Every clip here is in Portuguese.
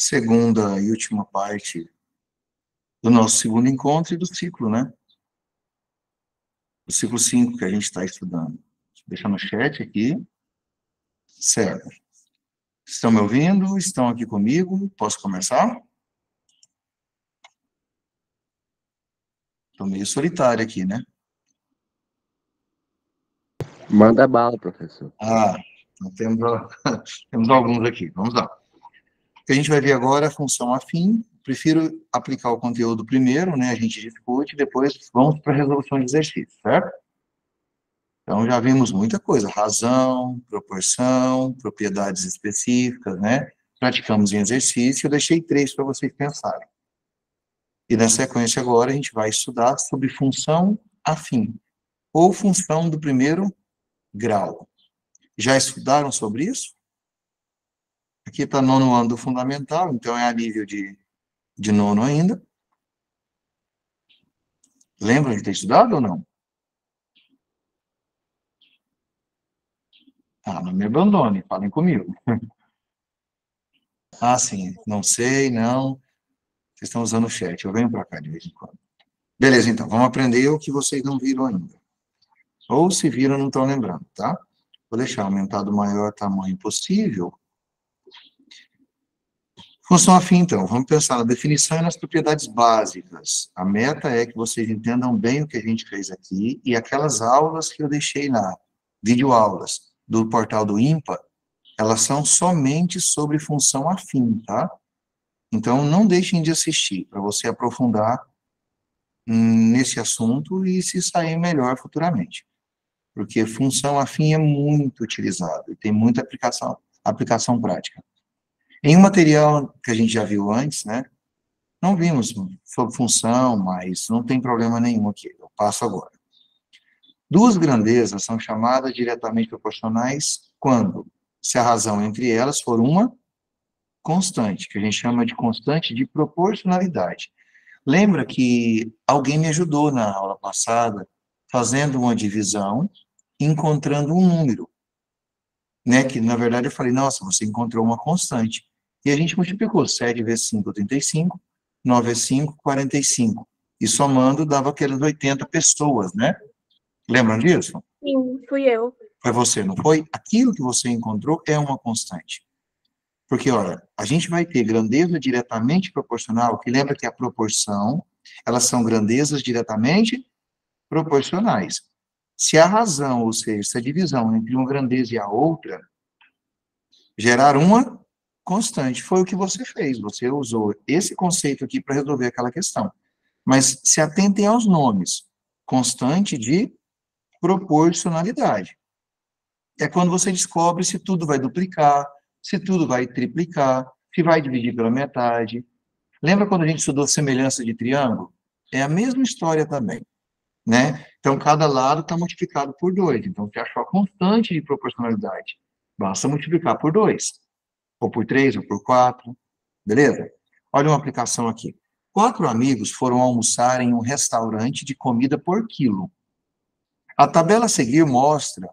segunda e última parte do nosso segundo encontro e do ciclo, né? O ciclo 5 que a gente está estudando. Deixa no chat aqui. Certo. Estão me ouvindo? Estão aqui comigo? Posso começar? Estou meio solitário aqui, né? Manda bala, professor. Então temos alguns aqui. Vamos lá. O que a gente vai ver agora é a função afim. Prefiro aplicar o conteúdo primeiro, né? A gente discute, depois vamos para a resolução de exercício, certo? Então, já vimos muita coisa. Razão, proporção, propriedades específicas, né? Praticamos em exercício. Eu deixei 3 para vocês pensarem. E na sequência agora a gente vai estudar sobre função afim, ou função do primeiro grau. Já estudaram sobre isso? Aqui está nono ano do fundamental, então é a nível de nono ainda. Lembram de ter estudado ou não? Não me abandone, falem comigo. Sim, não sei, não. Vocês estão usando o chat, eu venho para cá de vez em quando. Beleza, então, vamos aprender o que vocês não viram ainda. Ou se viram, não estão lembrando, tá? Vou deixar aumentado o maior tamanho possível. Função afim, então, vamos pensar na definição e nas propriedades básicas. A meta é que vocês entendam bem o que a gente fez aqui e aquelas aulas que eu deixei lá, videoaulas do portal do IMPA, elas são somente sobre função afim, tá? Então, não deixem de assistir, para você aprofundar nesse assunto e se sair melhor futuramente. Porque função afim é muito utilizado e tem muita aplicação prática. Em um material que a gente já viu antes, né, não vimos sobre função, mas não tem problema nenhum aqui, eu passo agora. Duas grandezas são chamadas diretamente proporcionais quando, se a razão entre elas for uma constante, que a gente chama de constante de proporcionalidade. Lembra que alguém me ajudou na aula passada, fazendo uma divisão, encontrando um número, né, que na verdade eu falei, nossa, você encontrou uma constante. E a gente multiplicou 7 vezes 5, 35, 9 vezes 5, 45. E somando dava aquelas 80 pessoas, né? Lembram disso? Sim, fui eu. Foi você, não foi? Aquilo que você encontrou é uma constante. Porque, olha, a gente vai ter grandeza diretamente proporcional, que lembra que a proporção, elas são grandezas diretamente proporcionais. Se a razão, ou seja, se a divisão entre uma grandeza e a outra, gerar uma constante. Foi o que você fez, você usou esse conceito aqui para resolver aquela questão. Mas se atentem aos nomes. Constante de proporcionalidade. É quando você descobre se tudo vai duplicar, se tudo vai triplicar, se vai dividir pela metade. Lembra quando a gente estudou semelhança de triângulo? É a mesma história também, né? Então, cada lado está multiplicado por 2. Então, você achou a constante de proporcionalidade. Basta multiplicar por 2. Ou por 3, ou por 4. Beleza? Olha uma aplicação aqui. 4 amigos foram almoçar em um restaurante de comida por quilo. A tabela a seguir mostra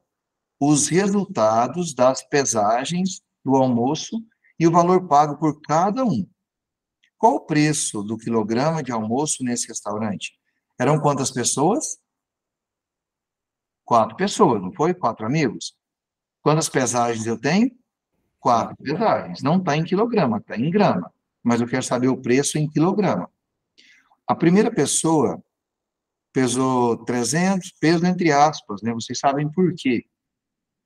os resultados das pesagens do almoço e o valor pago por cada um. Qual o preço do quilograma de almoço nesse restaurante? Eram quantas pessoas? 4 pessoas, não foi? 4 amigos. Quantas pesagens eu tenho? 4 pesagens. Não está em quilograma, está em grama. Mas eu quero saber o preço em quilograma. A primeira pessoa pesou 300, peso entre aspas, né? Vocês sabem por quê?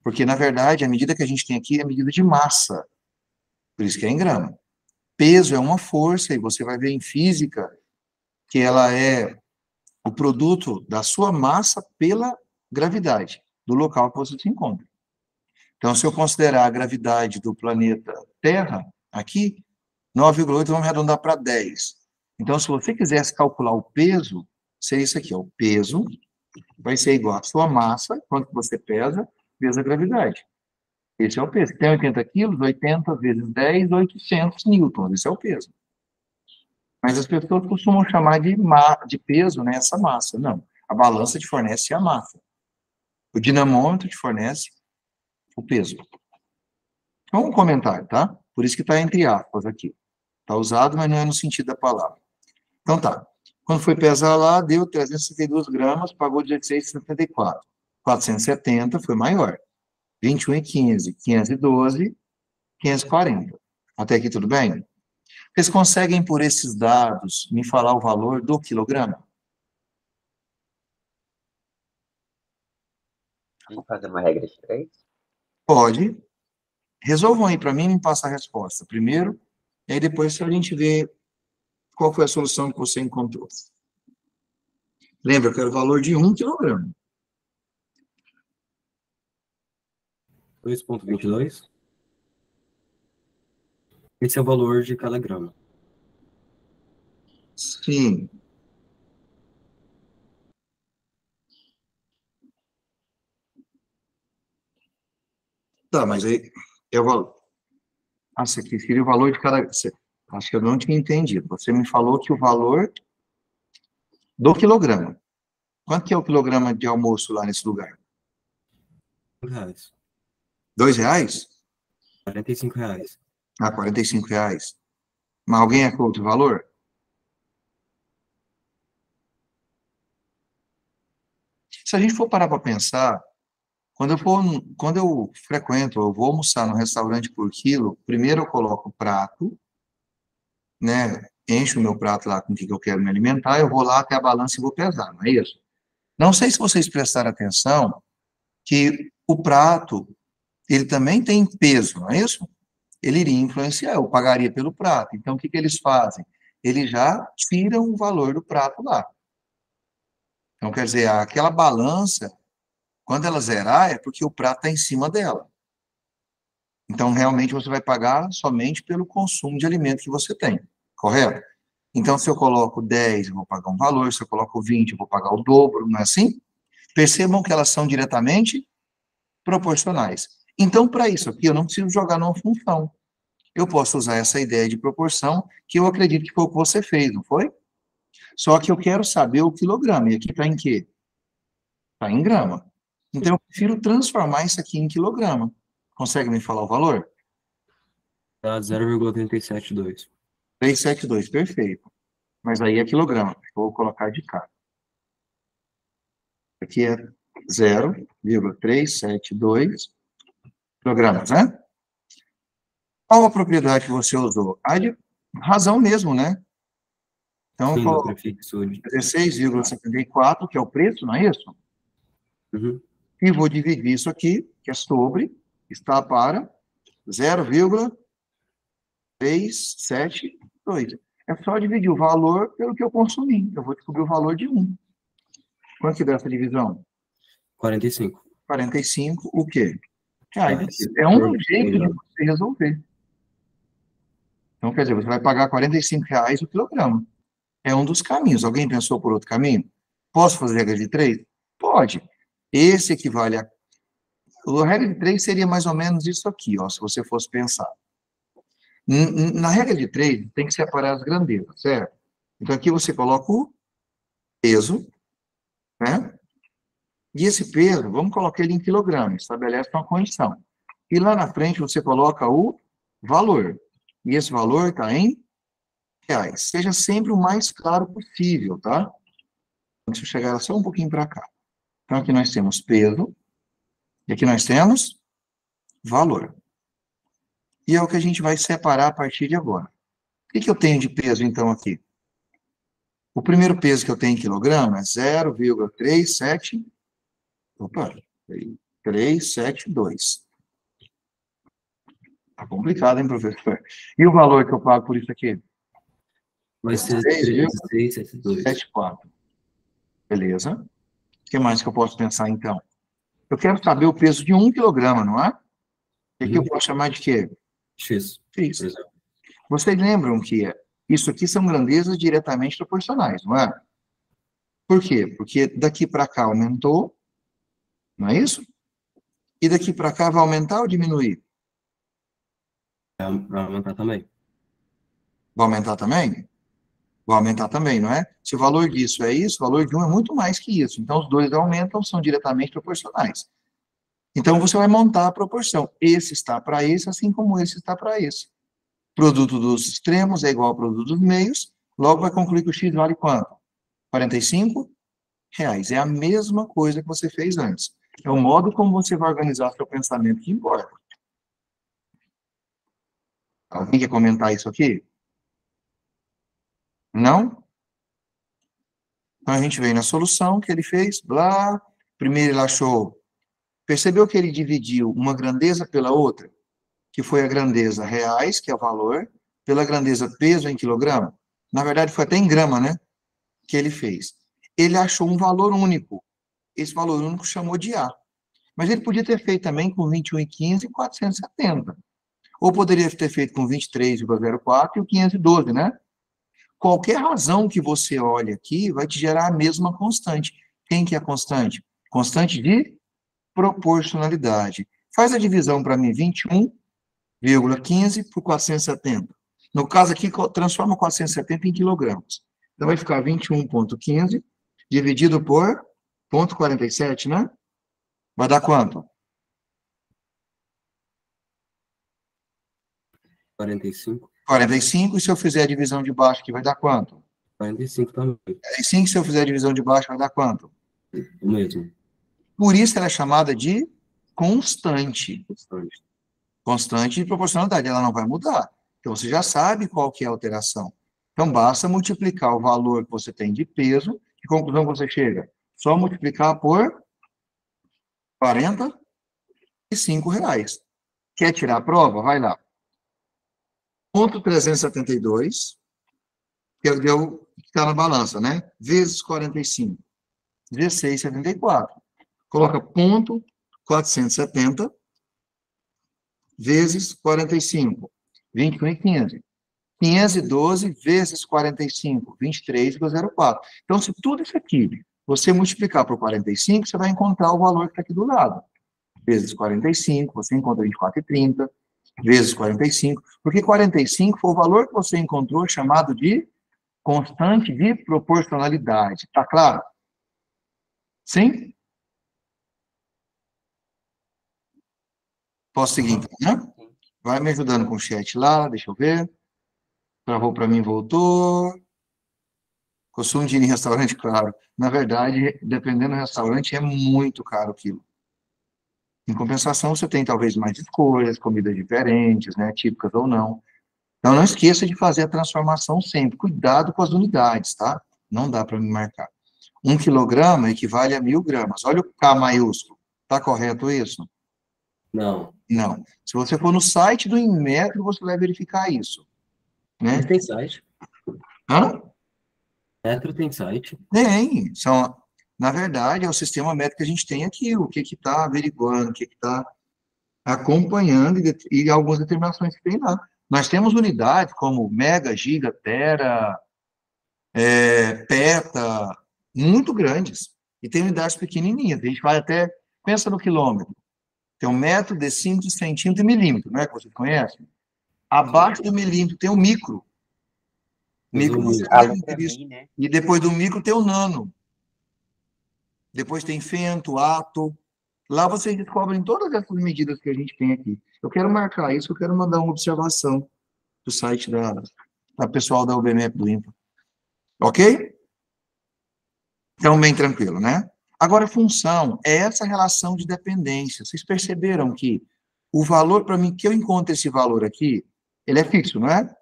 Porque, na verdade, a medida que a gente tem aqui é a medida de massa. Por isso que é em grama. Peso é uma força, e você vai ver em física que ela é o produto da sua massa pela gravidade do local que você se encontra. Então, se eu considerar a gravidade do planeta Terra, aqui, 9,8, vamos arredondar para 10. Então, se você quisesse calcular o peso, seria isso aqui, ó, o peso vai ser igual à sua massa, quanto você pesa, vezes a gravidade. Esse é o peso. Tem 80 quilos, 80 vezes 10, 800 newtons. Esse é o peso. Mas as pessoas costumam chamar de peso, né, essa massa. Não. A balança te fornece a massa. O dinamômetro te fornece o peso. Então, um comentário, tá? Por isso que está entre aspas aqui. Está usado, mas não é no sentido da palavra. Então tá. Quando foi pesar lá, deu 362 gramas, pagou 16,74. 470 foi maior. 21,15, 512, 540. Até aqui tudo bem? Vocês conseguem, por esses dados, me falar o valor do quilograma? Vamos fazer uma regra de 3? Pode. Resolvam aí para mim e me passar a resposta primeiro, e aí depois a gente vê qual foi a solução que você encontrou. Lembra que era o valor de 1 quilograma. 2,22. Esse é o valor de cada grama. Sim. Tá, mas aí é o valor. Ah, você queria o valor de cada. Acho que eu não tinha entendido. Você me falou que o valor do quilograma. Quanto que é o quilograma de almoço lá nesse lugar? R$2. R$2? R$45. Ah, R$45. Mas alguém achou outro valor? Se a gente for parar para pensar, quando eu frequento, eu vou almoçar no restaurante por quilo, primeiro eu coloco o prato, né? Encho o meu prato lá com o que eu quero me alimentar, eu vou lá até a balança e vou pesar, não é isso? Não sei se vocês prestaram atenção que o prato, ele também tem peso, não é isso? Ele iria influenciar, eu pagaria pelo prato. Então, o que eles fazem? Eles já tiram o valor do prato lá. Então, quer dizer, aquela balança, quando ela zerar, é porque o prato está em cima dela. Então, realmente, você vai pagar somente pelo consumo de alimento que você tem, correto? Então, se eu coloco 10, eu vou pagar um valor, se eu coloco 20, eu vou pagar o dobro, não é assim? Percebam que elas são diretamente proporcionais. Então, para isso aqui, eu não preciso jogar numa função. Eu posso usar essa ideia de proporção, que eu acredito que foi o que você fez, não foi? Só que eu quero saber o quilograma. E aqui está em quê? Está em grama. Então, eu prefiro transformar isso aqui em quilograma. Consegue me falar o valor? Dá 0,372. 372, perfeito. Mas aí é quilograma. Vou colocar de cá. Aqui é 0,372 quilogramas, né? Qual a propriedade que você usou? A de razão mesmo, né? Então, Sim, eu do coloco prefixo de... 16,74, que é o preço, não é isso? Uhum. E vou dividir isso aqui, que é sobre, está para 0,372. É só dividir o valor pelo que eu consumi. Eu vou descobrir o valor de 1. Quanto que dá essa divisão? 45. 45, o quê? Reais. É um jeito de você resolver. Então, quer dizer, você vai pagar R$45 o quilograma. É um dos caminhos. Alguém pensou por outro caminho? Posso fazer regra de 3? Pode. Esse equivale a... A regra de 3 seria mais ou menos isso aqui, ó, se você fosse pensar. Na regra de 3, tem que separar as grandezas, certo? Então, aqui você coloca o peso, né? E esse peso, vamos colocar ele em quilograma, estabelece uma condição. E lá na frente você coloca o valor. E esse valor está em reais. Seja sempre o mais claro possível, tá? Deixa eu chegar só um pouquinho para cá. Então, aqui nós temos peso, e aqui nós temos valor. E é o que a gente vai separar a partir de agora. O que eu tenho de peso, então, aqui? O primeiro peso que eu tenho em quilograma é 0,37... Opa, 372. Tá complicado, hein, professor? E o valor que eu pago por isso aqui? Vai ser 3,672. 74. Beleza. O que mais que eu posso pensar, então? Eu quero saber o peso de 1 quilograma, não é? E aqui eu posso chamar de quê? X. X. Por exemplo. Vocês lembram que isso aqui são grandezas diretamente proporcionais, não é? Por quê? Porque daqui para cá aumentou, não é isso? E daqui para cá vai aumentar ou diminuir? Vai aumentar também. Vai aumentar também? Vai aumentar também, não é? Se o valor disso é isso, o valor de um é muito mais que isso. Então, os dois aumentam, são diretamente proporcionais. Então, você vai montar a proporção. Esse está para esse, assim como esse está para esse. Produto dos extremos é igual ao produto dos meios, logo vai concluir que o X vale quanto? R$ 45? É a mesma coisa que você fez antes. É o modo como você vai organizar seu pensamento que importa. Alguém quer comentar isso aqui? Não? Então, a gente veio na solução que ele fez, blá. Primeiro ele achou, percebeu que ele dividiu uma grandeza pela outra, que foi a grandeza reais, que é o valor, pela grandeza peso em quilograma. Na verdade, foi até em grama, né? Que ele fez. Ele achou um valor único. Esse valor único chamou de A. Mas ele podia ter feito também com 21,15 e 470. Ou poderia ter feito com 23,04 e o 512, né? Qualquer razão que você olhe aqui vai te gerar a mesma constante. Quem que é a constante? Constante de proporcionalidade. Faz a divisão para mim, 21,15 por 470. No caso aqui, transforma 470 em quilogramas. Então, vai ficar 21,15 dividido por 0,47, né? Vai dar quanto? 45. 45, e se eu fizer a divisão de baixo aqui, vai dar quanto? 45 também. 45, se eu fizer a divisão de baixo, vai dar quanto? O mesmo. Por isso ela é chamada de constante. Constante. Constante de proporcionalidade, ela não vai mudar. Então, você já sabe qual que é a alteração. Então, basta multiplicar o valor que você tem de peso, que conclusão você chega? Só multiplicar por R$ 45. Quer tirar a prova? Vai lá. Ponto 372, que é o que está na balança, né? Vezes 45. 16,74. Coloca ponto 470 vezes 45. 21,15. 512 vezes 45. 23,04. Então, se tudo isso aqui você multiplicar por 45, você vai encontrar o valor que está aqui do lado. Vezes 45, você encontra 24,30. Vezes 45, porque 45 foi o valor que você encontrou chamado de constante de proporcionalidade. Tá claro? Sim? Posso seguir então, né? Vai me ajudando com o chat lá, deixa eu ver. Travou para mim, voltou. Costumo de ir em restaurante, claro. Na verdade, dependendo do restaurante, é muito caro aquilo. Em compensação, você tem talvez mais escolhas, comidas diferentes, né, típicas ou não. Então, não esqueça de fazer a transformação sempre. Cuidado com as unidades, tá? Não dá para me marcar. 1 quilograma equivale a 1.000 gramas. Olha o K maiúsculo. Tá correto isso? Não. Não. Se você for no site do Inmetro, você vai verificar isso. Né? Mas tem site. Hã? Metro tem site. Tem. Na verdade, é o sistema métrico que a gente tem aqui, o que está averiguando, o que está acompanhando e algumas determinações que tem lá. Nós temos unidades como mega, giga, tera, peta, muito grandes. E tem unidades pequenininhas. A gente vai até, pensa no quilômetro. Tem um metro, decímetro, centímetro e milímetro, não é que vocês conhecem? Abaixo do milímetro tem o micro. Micro você deve ter visto. Né? E depois do micro tem o nano. Depois tem femto, ato. Lá vocês descobrem todas essas medidas que a gente tem aqui. Eu quero marcar isso, eu quero mandar uma observação do site da pessoal da UBMEP do INPA. Ok? Então, bem tranquilo, né? Agora, função é essa relação de dependência. Vocês perceberam que o valor, para mim, que eu encontro esse valor aqui, ele é fixo, não é?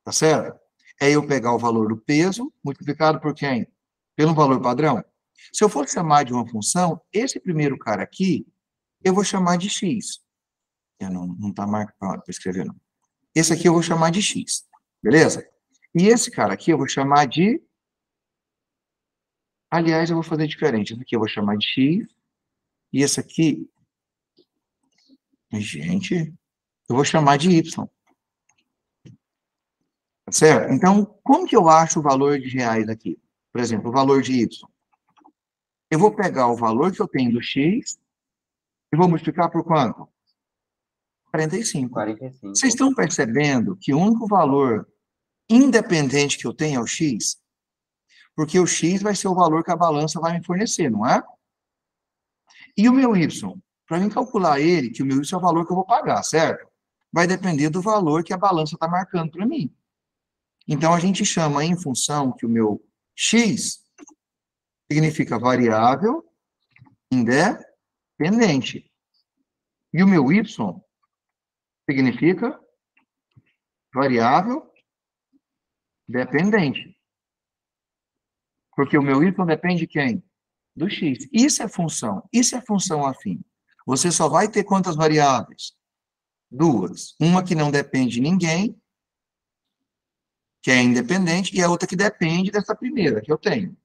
Tá certo? É eu pegar o valor do peso, multiplicado por quem? Pelo valor padrão. Se eu for chamar de uma função, esse primeiro cara aqui, eu vou chamar de x. Não está marcado para escrever, não. Esse aqui eu vou chamar de x. Beleza? E esse cara aqui eu vou chamar de... Aliás, eu vou fazer diferente. Esse aqui eu vou chamar de x. E esse aqui... Gente, eu vou chamar de y. Tá certo? Então, como que eu acho o valor de reais aqui? Por exemplo, o valor de y. Eu vou pegar o valor que eu tenho do x e vou multiplicar por quanto? 45. 45. Vocês estão percebendo que o único valor independente que eu tenho é o x? Porque o x vai ser o valor que a balança vai me fornecer, não é? E o meu y? Para mim calcular ele, que o meu y é o valor que eu vou pagar, certo? vai depender do valor que a balança está marcando para mim. Então, a gente chama em função que o meu x significa variável independente. E o meu y significa variável dependente. Porque o meu y depende de quem? Do x. Isso é função afim. Você só vai ter quantas variáveis? Duas. Uma que não depende de ninguém, que é independente, e a outra que depende dessa primeira, que eu tenho.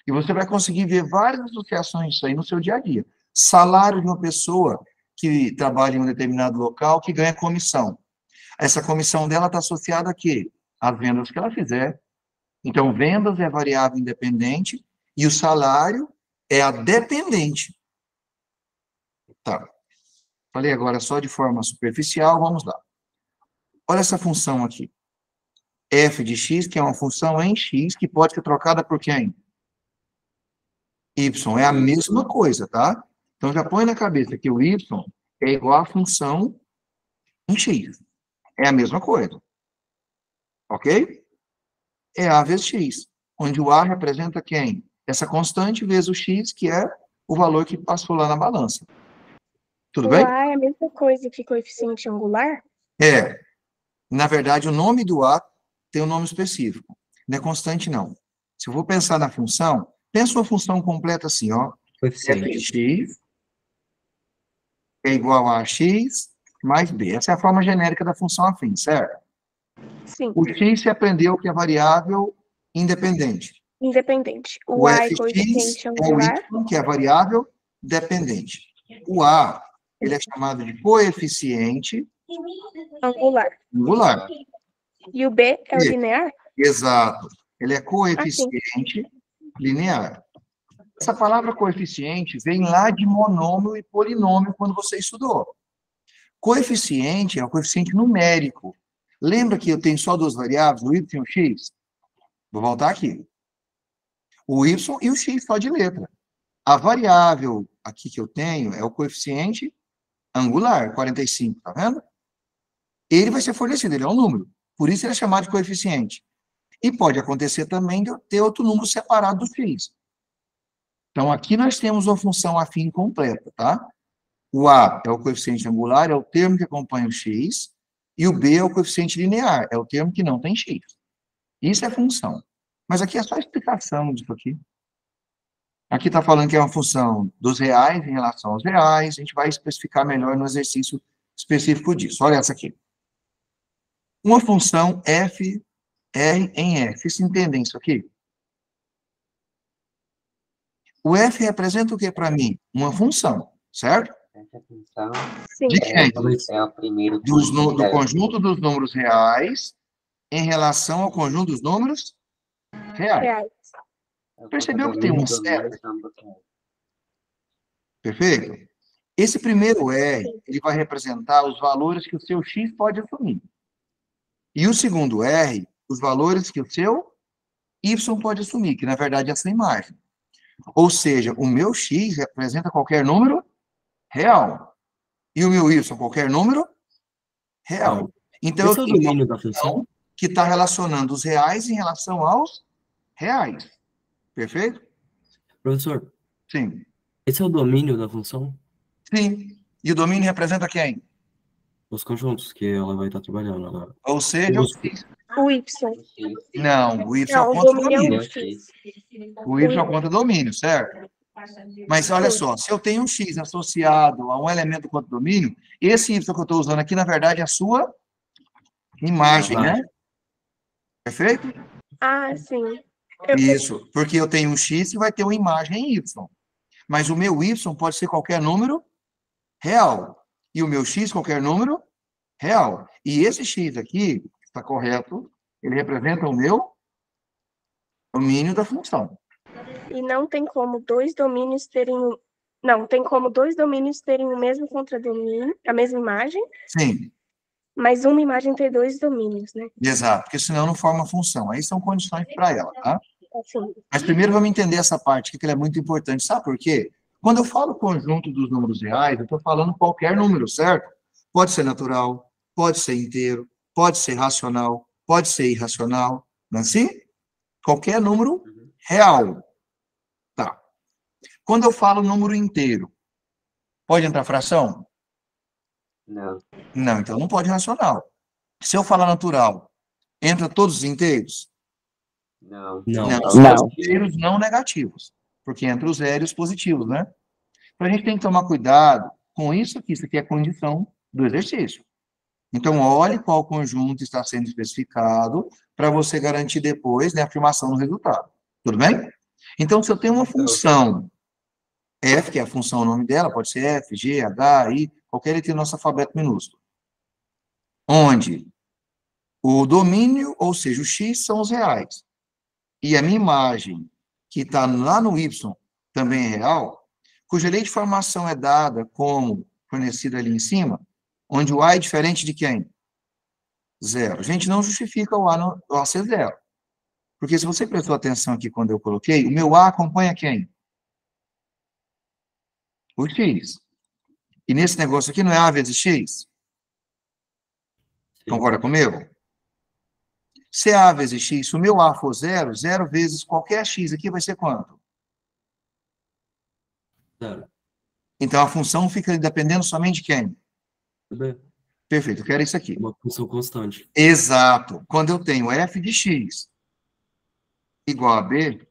E você vai conseguir ver várias associações disso aí no seu dia a dia. Salário de uma pessoa que trabalha em um determinado local, que ganha comissão. Essa comissão dela está associada a quê? Às vendas que ela fizer. Então, vendas é variável independente e o salário é a dependente. Tá. Falei agora só de forma superficial, vamos lá. Olha essa função aqui. F de x, que é uma função em x, que pode ser trocada por quem? Y. É a mesma coisa, tá? Então, já põe na cabeça que o y é igual à função em x. É a mesma coisa. Ok? É A vezes x, onde o A representa quem? Essa constante vezes o x, que é o valor que passou lá na balança. Tudo bem? O A é a mesma coisa que coeficiente angular? É. Na verdade, o nome do A tem um nome específico. Não é constante, não. Se eu vou pensar na função, pensa uma função completa assim, ó. F de x é igual a x mais b. Essa é a forma genérica da função afim, certo? Sim. O x você aprendeu que é variável independente. Independente. O O A é fx coeficiente é o angular? y, que é variável dependente. O a, ele é chamado de coeficiente Angular. angular. E o B é o E- linear? Exato. Ele é coeficiente linear. Essa palavra coeficiente vem lá de monômio e polinômio quando você estudou. Coeficiente é o coeficiente numérico. Lembra que eu tenho só duas variáveis, o y e o x? Vou voltar aqui. O y e o x só de letra. A variável aqui que eu tenho é o coeficiente angular, 45, tá vendo? Ele vai ser fornecido, ele é um número. Por isso ele é chamado de coeficiente. E pode acontecer também de eu ter outro número separado do x. Então, aqui nós temos uma função afim completa, tá? O A é o coeficiente angular, é o termo que acompanha o x, e o B é o coeficiente linear, é o termo que não tem x. Isso é função. Mas aqui é só a explicação disso aqui. Aqui está falando que é uma função dos reais em relação aos reais, a gente vai especificar melhor no exercício específico disso. Olha essa aqui. Uma função f, r em f. Vocês entendem isso aqui? O f representa o que para mim? Uma função, certo? Essa função Sim. De quem? é o primeiro Do conjunto dos números reais em relação ao conjunto dos números reais. Reais. Percebeu que tem um certo? Perfeito? Esse primeiro R, ele vai representar os valores que o seu X pode assumir. E o segundo R, os valores que o seu Y pode assumir, que na verdade é essa imagem. Ou seja, o meu X representa qualquer número real. E o meu Y, qualquer número real. Então, Esse é o domínio da função? que está relacionando os reais em relação aos reais. Perfeito? Professor, Sim. esse é o domínio da função? Sim. E o domínio representa quem? Os conjuntos que ela vai estar trabalhando agora. Ou seja, Os- O Y. não, o Y Não, é o contra domínio é domínio. o X. O Y é contra domínio, certo? Mas olha só, se eu tenho um X associado a um elemento contra domínio, esse Y que eu estou usando aqui, na verdade, é a sua imagem, né? Perfeito? Ah, sim. Isso, porque eu tenho um X que vai ter uma imagem em Y. Mas o meu Y pode ser qualquer número real. E o meu X, qualquer número real. E esse X aqui, está correto, ele representa o meu domínio da função. E não tem como dois domínios terem. Não, tem como dois domínios terem o mesmo contradomínio, a mesma imagem, Sim, mas uma imagem ter dois domínios, né? exato, porque senão não forma função. Aí são condições para ela, tá? Assim. Mas primeiro vamos entender essa parte, que ela é muito importante. Sabe por quê? Quando eu falo conjunto dos números reais, eu estou falando qualquer número, certo? Pode ser natural, pode ser inteiro, pode ser racional, pode ser irracional, não é assim? Qualquer número real. Tá. Quando eu falo número inteiro, pode entrar fração? Não. Não, então não pode racional. Se eu falar natural, entra todos os inteiros? Não. Não. Não, Só só os os inteiros não negativos, porque entra os zeros positivos, né? Então a gente tem que tomar cuidado com isso aqui é a condição do exercício. Então, olhe qual conjunto está sendo especificado para você garantir depois, né, a afirmação no resultado. Tudo bem? Então, se eu tenho uma função f, que é a função, o nome dela, pode ser f, g, h, i, qualquer letra do nosso alfabeto minúsculo, onde o domínio, ou seja, o x, são os reais, e a minha imagem, que está lá no y, também é real, cuja lei de formação é dada como fornecida ali em cima, onde o a é diferente de quem? Zero. A gente não justifica o a ser zero. Porque se você prestou atenção aqui quando eu coloquei, o meu a acompanha quem? O x. E nesse negócio aqui não é a vezes x? Sim. Concorda comigo? Se é a vezes x, se o meu a for zero, zero vezes qualquer x aqui vai ser quanto? 0. Então a função fica dependendo somente de quem? B. Perfeito, eu quero isso aqui. Uma função constante. Exato. Quando eu tenho f de x igual a b,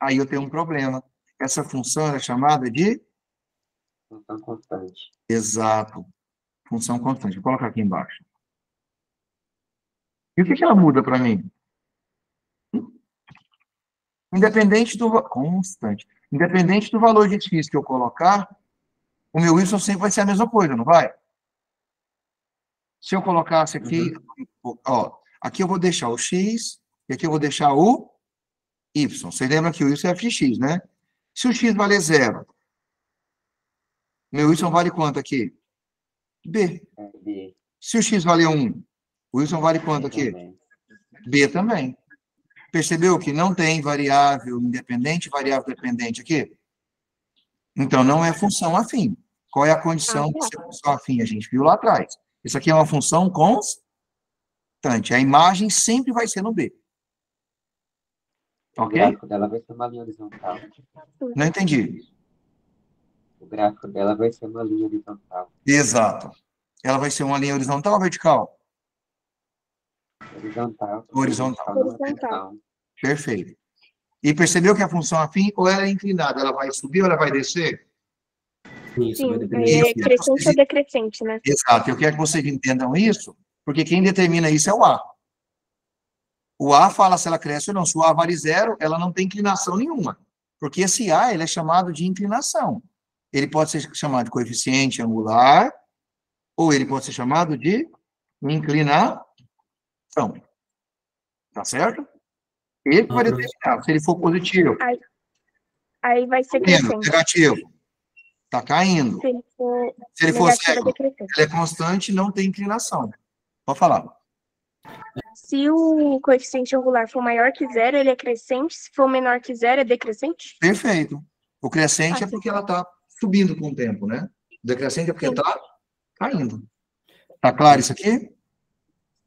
aí eu tenho um problema. Essa função é chamada de... função constante. Exato. Função constante. Vou colocar aqui embaixo. E o que ela muda para mim? Independente do... Constante. Independente do valor de x que eu colocar, o meu y sempre vai ser a mesma coisa, não vai? Se eu colocasse aqui... Ó, aqui eu vou deixar o x, e aqui eu vou deixar o y. Você lembra que o y é f de x, né? Se o x valer 0, meu y vale quanto aqui? B. É B Se o x valer 1, o y vale quanto aqui? também. B também. Percebeu que não tem variável independente e variável dependente aqui? Então, não é função afim. Qual é a condição de ser função afim? A gente viu lá atrás. Isso aqui é uma função constante. A imagem sempre vai ser no B. O Ok? gráfico dela vai ser uma linha horizontal. Não entendi. O gráfico dela vai ser uma linha horizontal. Exato. Ela vai ser uma linha horizontal ou vertical? Horizontal. Horizontal. Numa função. Perfeito. E percebeu que a função afim, ou ela é inclinada? Ela vai subir ou ela vai descer? Isso, vai Sim, depender aí é do crescente ou decrescente, né? Exato. Eu quero que vocês entendam isso, porque quem determina isso é o A. O A fala se ela cresce ou não. Se o A vale 0, ela não tem inclinação nenhuma. Porque esse A, ele é chamado de inclinação. Ele pode ser chamado de coeficiente angular, ou ele pode ser chamado de inclinação. Tá certo? Ele vai determinar. Se ele for positivo, Aí vai ser crescendo, crescente. negativo, tá caindo. Se ele for Se ele for negativo, é cego, decrescente. ele é constante, não tem inclinação. Pode falar. Se o coeficiente angular for maior que 0, ele é crescente. Se for menor que 0, é decrescente? Perfeito. O crescente é sim. porque ela está subindo com o tempo, né? O decrescente é porque Sim. está caindo. Tá claro isso aqui?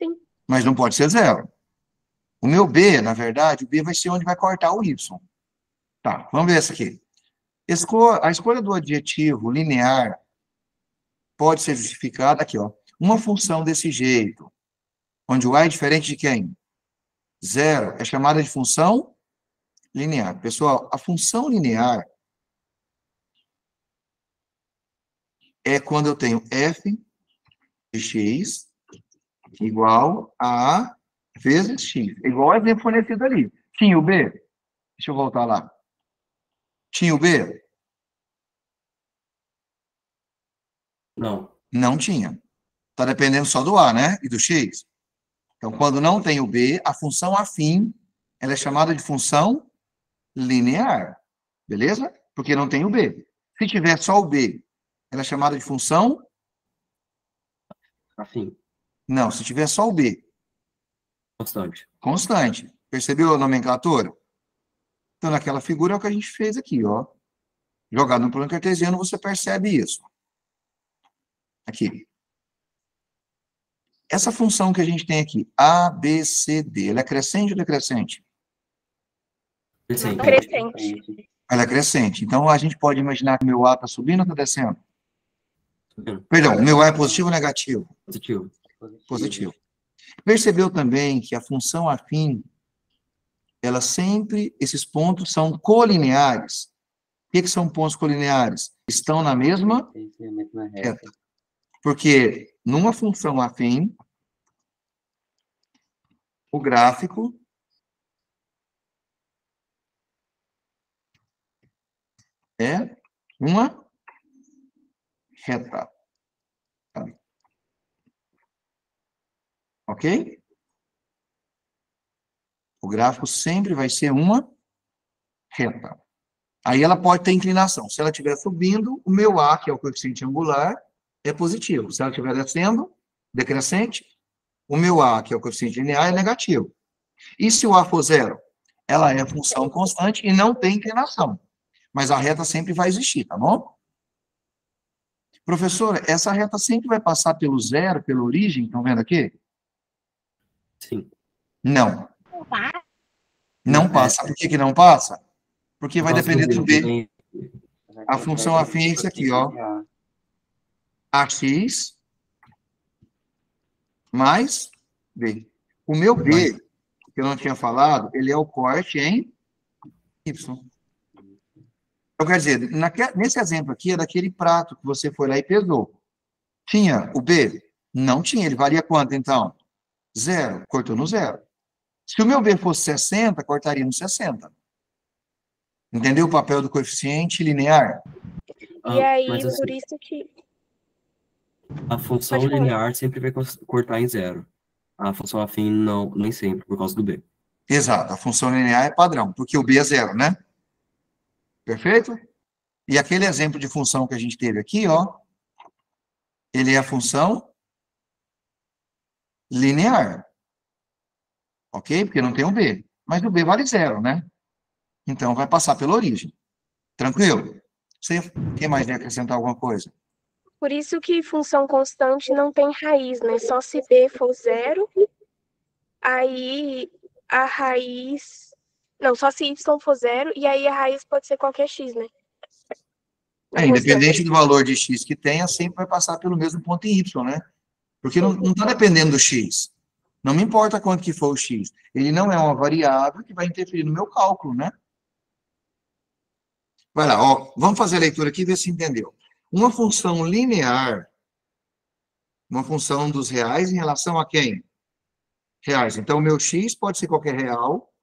Sim. Mas não pode ser 0. O meu B, na verdade, o B vai ser onde vai cortar o Y. Tá, vamos ver essa aqui. A escolha do adjetivo linear pode ser justificada aqui, ó. Uma função desse jeito, onde o A é diferente de quem? 0, é chamada de função linear. Pessoal, a função linear é quando eu tenho f de x igual a A vezes x. Igual ao exemplo fornecido ali. Tinha o B? Deixa eu voltar lá. Tinha o B? Não. Não tinha. Está dependendo só do A, né? E do x. Então, quando não tem o B, a função afim, ela é chamada de função linear. Beleza? Porque não tem o B. Se tiver só o B, ela é chamada de função... Afim. Não, se tiver só o B. Constante. Constante. Percebeu a nomenclatura? Então, naquela figura é o que a gente fez aqui, ó. Jogado no plano cartesiano, você percebe isso. Aqui. essa função que a gente tem aqui, A, B, C, D, ela é crescente ou decrescente? Crescente. Crescente. Ela é crescente. Então, a gente pode imaginar que o meu A está subindo ou está descendo? Subindo. Perdão, o meu A é positivo ou negativo? Positivo. Positivo. Percebeu também que a função afim, ela sempre, esses pontos são colineares. O que são pontos colineares? Estão na mesma reta. Porque numa função afim, o gráfico é uma reta. Ok? O gráfico sempre vai ser uma reta. Aí ela pode ter inclinação. Se ela estiver subindo, o meu A, que é o coeficiente angular, é positivo. Se ela estiver descendo, decrescente, o meu A, que é o coeficiente linear, é negativo. E se o A for zero? Ela é função constante e não tem inclinação. Mas a reta sempre vai existir, tá bom? Professora, essa reta sempre vai passar pelo zero, pela origem, estão vendo aqui? Sim. Não. Não passa. Por que não passa? Porque vai depender do B. A função afim é isso aqui, ó. AX mais B. O meu B, que eu não tinha falado, ele é o corte em Y. Então, quer dizer, nesse exemplo aqui, é daquele prato que você foi lá e pesou. Tinha o B? Não tinha. Ele valia quanto, então? Zero. Cortou no zero. Se o meu B fosse 60, cortaria no 60. Entendeu o papel do coeficiente linear? E aí, Mas, assim, por isso que... a função Pode falar. linear sempre vai cortar em zero. A função afim, não, nem sempre, por causa do B. Exato. A função linear é padrão, porque o B é zero, né? Perfeito? E aquele exemplo de função que a gente teve aqui, ó, ele é a função linear. Ok? Porque não tem um B. Mas o B vale zero, né? Então, vai passar pela origem. Tranquilo? Você quer mais acrescentar alguma coisa? Por isso que função constante não tem raiz, né? Só se B for zero, aí a raiz... Não, só se Y for zero, e aí a raiz pode ser qualquer X, né? Independente do valor de X que tenha, sempre vai passar pelo mesmo ponto em Y, né? Porque não está dependendo do X. Não me importa quanto que for o X. Ele não é uma variável que vai interferir no meu cálculo, né? Vai lá, ó, vamos fazer a leitura aqui e ver se entendeu. Uma função linear, uma função dos reais em relação a quem? Reais. Então, o meu X pode ser qualquer real,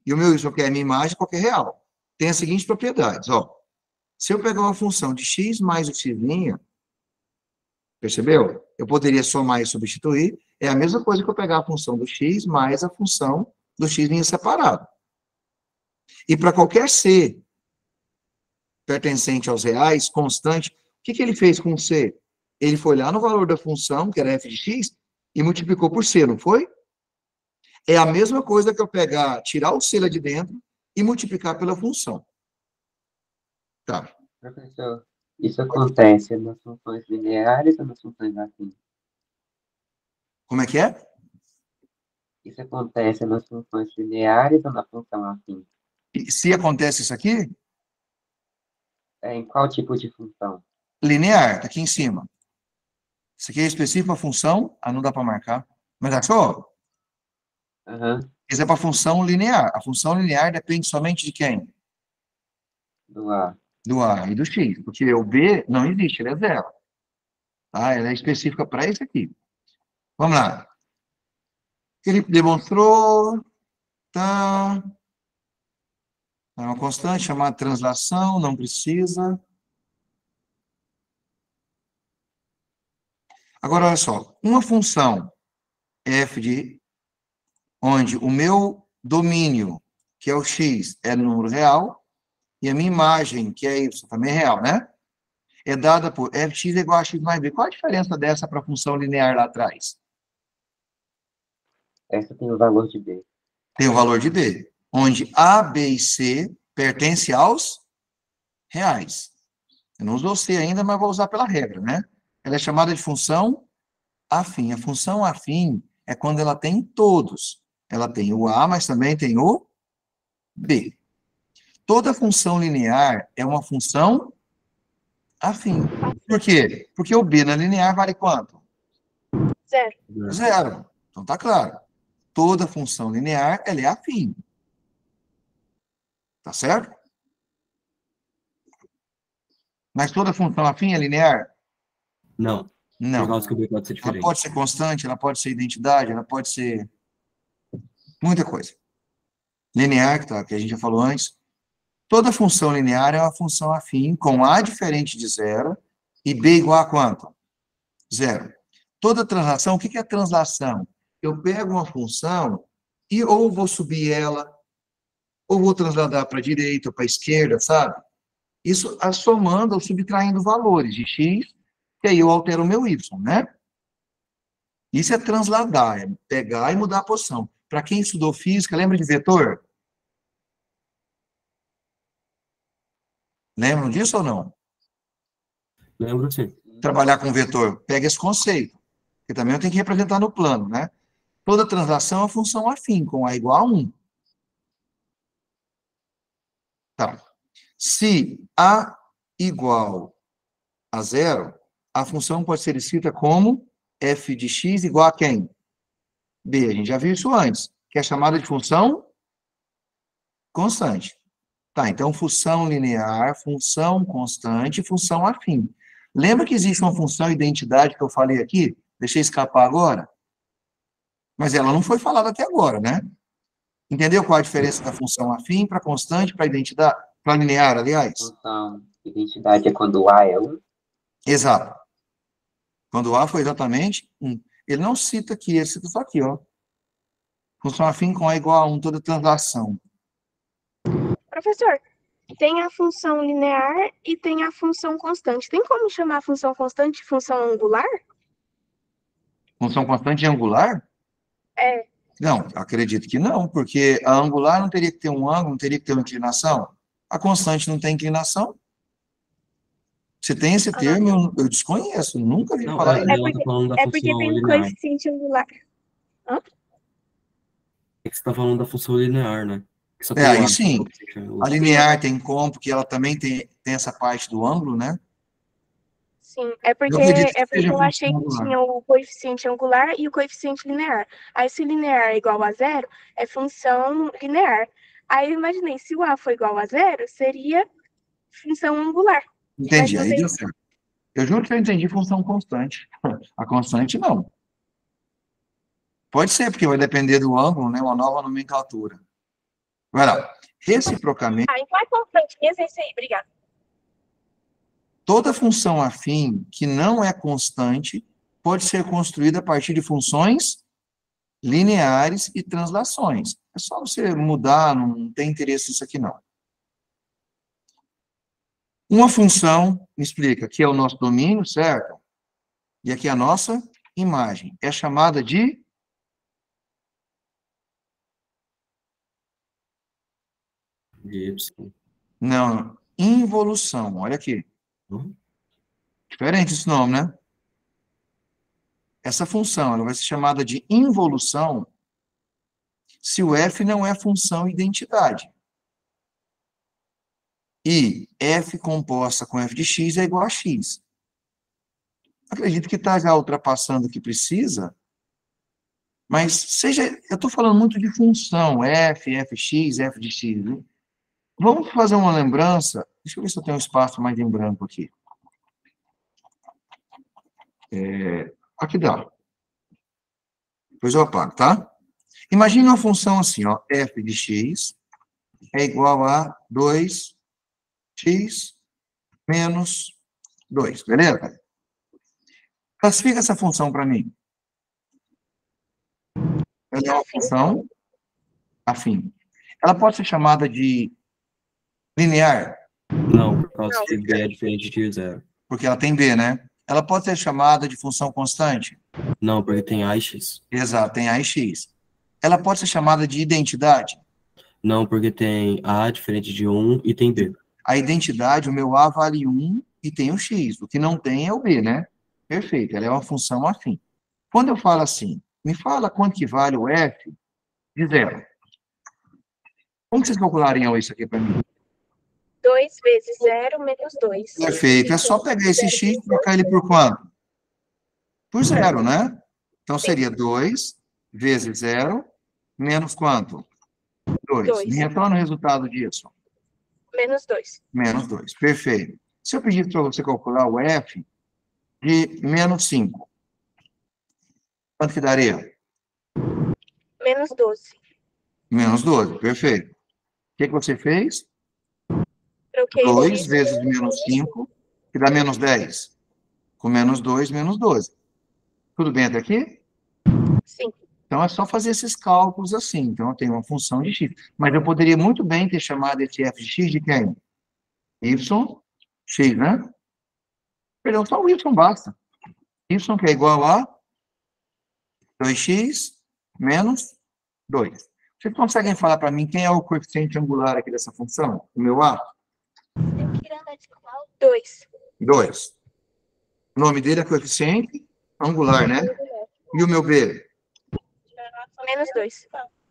e o meu Y, que é a minha imagem, qualquer real. Tem as seguintes propriedades, ó. Se eu pegar uma função de X mais o X', percebeu? Eu poderia somar e substituir. É a mesma coisa que eu pegar a função do X mais a função do X' separado. E para qualquer C pertencente aos reais, constante, o que ele fez com C? Ele foi lá no valor da função, que era f de x, e multiplicou por C, não foi? É a mesma coisa que eu pegar, tirar o C lá de dentro e multiplicar pela função. Tá. Professor, isso acontece nas funções lineares ou nas funções afins? Como é que é? Isso acontece nas funções lineares ou na função afim? E se acontece isso aqui, Em qual tipo de função? linear, tá aqui em cima. Isso aqui é específico para função, não dá para marcar. Mas achou? Isso é para função linear. A função linear depende somente de quem? Do A. Do A e do X. Porque o B não existe, ele é zero. Tá? Ela é específica para esse aqui. Vamos lá. Ele demonstrou, tá? É uma constante chamada translação, não precisa. Agora, olha só. Uma função f de onde o meu domínio, que é o x, é número real, e a minha imagem, que é y, também é real, né? É dada por fx igual a x mais b. Qual a diferença dessa para a função linear lá atrás? Essa tem o valor de B. Tem o valor de b, onde a, b e c pertencem aos reais. Eu não usou C ainda, mas vou usar pela regra, né? Ela é chamada de função afim. A função afim é quando ela tem todos. Ela tem o A, mas também tem o B. Toda função linear é uma função afim. Por quê? Porque o B na linear vale quanto? 0. Zero. Então tá claro. Toda função linear, ela é afim. Tá certo? Mas toda função afim é linear? Não, por Não. causa que o B pode ser Ela diferente. pode ser constante, ela pode ser identidade, ela pode ser muita coisa. Linear, que a gente já falou antes. Toda função linear é uma função afim com A diferente de zero e B igual a quanto? Zero. Toda translação, o que é translação? Eu pego uma função e ou vou subir ela, ou vou transladar para a direita ou para a esquerda, sabe? Isso somando ou subtraindo valores de x, que aí eu altero o meu y, né? Isso é transladar, é pegar e mudar a posição. Para quem estudou física, lembra de vetor? Lembram disso ou não? Lembro, sim. Trabalhar com vetor, pega esse conceito, que também eu tenho que representar no plano, né? Toda translação é uma função afim, com A igual a 1. Tá. Se A igual a 0, a função pode ser escrita como f de x igual a quem? B. A gente já viu isso antes, que é chamada de função constante. Tá, então função linear, função constante, função afim. Lembra que existe uma função identidade que eu falei aqui? Deixei escapar agora? Mas ela não foi falada até agora, né? Entendeu qual a diferença da função afim para constante, para identidade, para linear, aliás? Função identidade é quando o A é 1. Exato. Quando o A foi exatamente 1. Ele não cita aqui, ele cita só aqui, ó. Função afim com A igual a 1, toda translação. Professor, tem a função linear e tem a função constante. Tem como chamar a função constante de função angular? Função constante e angular? É. Não, acredito que não, porque a angular não teria que ter um ângulo, não teria que ter uma inclinação. A constante não tem inclinação. Se tem esse termo, eu desconheço, nunca vi Não, falar. ela tá falando da É porque função tem um linear. coeficiente angular. É que você tá falando da função linear, né? Que só É, tem aí um sim. coeficiente A angular. linear tem como, porque ela também tem essa parte do ângulo, né? Sim, é porque, Eu acredito que seja eu função achei que angular. tinha o coeficiente angular e o coeficiente linear. Aí, se linear é igual a 0, é função linear. Aí, eu imaginei, se o A for igual a 0, seria função angular. Entendi, Mas aí não deu certo. Eu juro que eu entendi função constante. A constante, não. Pode ser, porque vai depender do ângulo, né? Uma nova nomenclatura. Vai lá. Reciprocamente, então é constante. Esse é isso aí, obrigada. toda função afim que não é constante pode ser construída a partir de funções lineares e translações. É só você mudar, não tem interesse nisso aqui, não. Uma função, me explica, aqui é o nosso domínio, certo? E aqui é a nossa imagem. É chamada de... Y. Não, involução. Olha aqui. Uhum. Diferente esse nome, né? Essa função, ela vai ser chamada de involução se o f não é função identidade. E f composta com f de x é igual a x. Acredito que está já ultrapassando o que precisa, mas seja, eu estou falando muito de função, f, fx, f de x. Viu? Vamos fazer uma lembrança, deixa eu ver se eu tenho um espaço mais em branco aqui. Aqui dá. Depois eu apago, tá? Imagine uma função assim, ó, f de x é igual a 2x menos 2, beleza? Classifica essa função para mim. Ela é uma função afim. Ela pode ser chamada de linear, Não, por causa que B é diferente de 0. porque ela tem b, né? Ela pode ser chamada de função constante. Não, porque tem A e X. Exato, tem a e x. Ela pode ser chamada de identidade. Não, porque tem A diferente de 1 e tem B. A identidade, o meu a vale 1 e tem o x. O que não tem é o b, né? Perfeito, ela é uma função afim. Quando eu falo assim, me fala quanto que vale o f de 0. Como vocês calculariam isso aqui para mim? 2 vezes 0 menos 2. Perfeito. É só pegar esse x e trocar ele por quanto? Por 0, né? Então, seria 2 vezes 0 menos quanto? 2. Dois. Me retorna o resultado disso. Menos 2. Menos 2. Perfeito. Se eu pedir para você calcular o f de menos 5, quanto que daria? Menos 12. Menos 12. Perfeito. O que você fez? Troquei 2 vezes menos 5, que dá menos 10. Com menos 2, menos 12. Tudo bem até aqui? Sim. Então, é só fazer esses cálculos assim. Então, eu tenho uma função de x. Mas eu poderia muito bem ter chamado esse f de x de quem? Y, x, né? Perdão, só o y basta. Y que é igual a 2x menos 2. Vocês conseguem falar para mim quem é o coeficiente angular aqui dessa função? O meu a? 2. 2. O nome dele é coeficiente angular, né? E o meu b? Menos 2.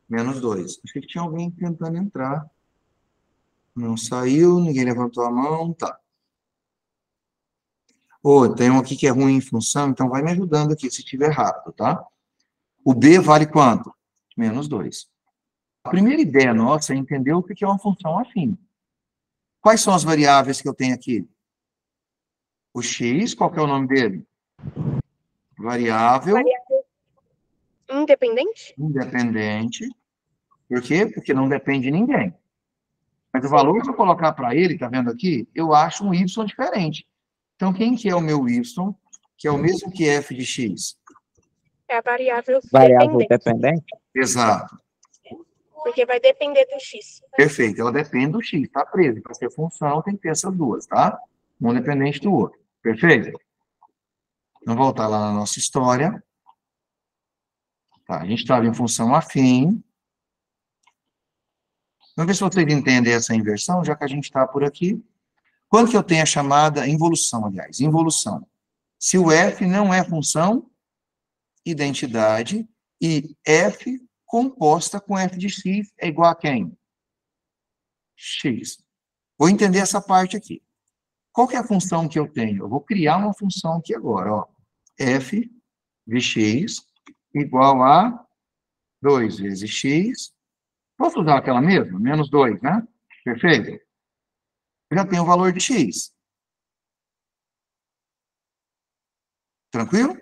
Menos 2. Achei que tinha alguém tentando entrar. Não saiu, ninguém levantou a mão, tá. Tem um aqui que é ruim em função, então vai me ajudando aqui se estiver rápido, tá? O b vale quanto? Menos 2. A primeira ideia nossa é entender o que é uma função afim. Quais são as variáveis que eu tenho aqui? O x, qual que é o nome dele? Variável Independente? independente. Por quê? Porque não depende de ninguém. Mas o valor que eu colocar para ele, tá vendo aqui? Eu acho um y diferente. Então, quem que é o meu y, que é o mesmo que f de x? É a variável Variável dependente. dependente? Exato. Porque vai depender do x. Perfeito. Ela depende do x, tá preso. Para ser função, tem que ter essas duas, tá? Um dependente do outro. Perfeito? Vamos voltar lá na nossa história. Tá, a gente estava em função afim. Vamos ver se vocês entendem essa inversão, já que a gente está por aqui. Quando que eu tenho a chamada involução, aliás? Involução. Se o f não é função, identidade, e f composta com f de x é igual a quem? X. Vou entender essa parte aqui. Qual que é a função que eu tenho? Eu vou criar uma função aqui agora, ó. F de x igual a 2 vezes x. Posso usar aquela mesma? Menos 2, né? Perfeito? Eu já tenho o valor de x. Tranquilo?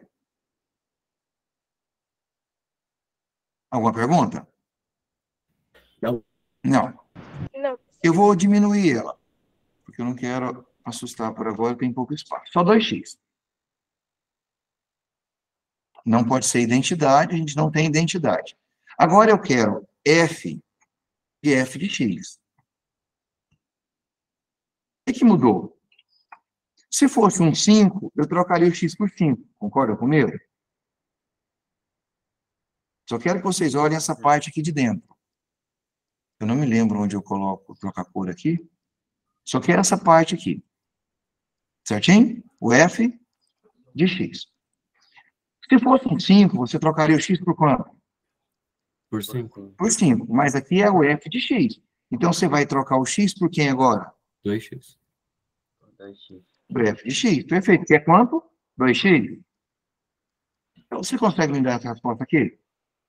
Alguma pergunta? Não. Não. Não. Eu vou diminuir ela, porque eu não quero assustar por agora, tem pouco espaço. Só 2x. Não pode ser identidade, a gente não tem identidade. Agora eu quero f de f de x. O que mudou? Se fosse um 5, eu trocaria o x por 5. Concorda comigo? Só quero que vocês olhem essa parte aqui de dentro. Eu não me lembro onde eu coloco, trocar cor aqui. Só quero essa parte aqui. Certinho? O f de x. Se fosse um 5, você trocaria o x por quanto? Por 5. Por 5. Mas aqui é o f de x. Então, você vai trocar o x por quem agora? 2x. 2x. Por f de x. Perfeito. Que é quanto? 2x. Então, você consegue me dar essa resposta aqui?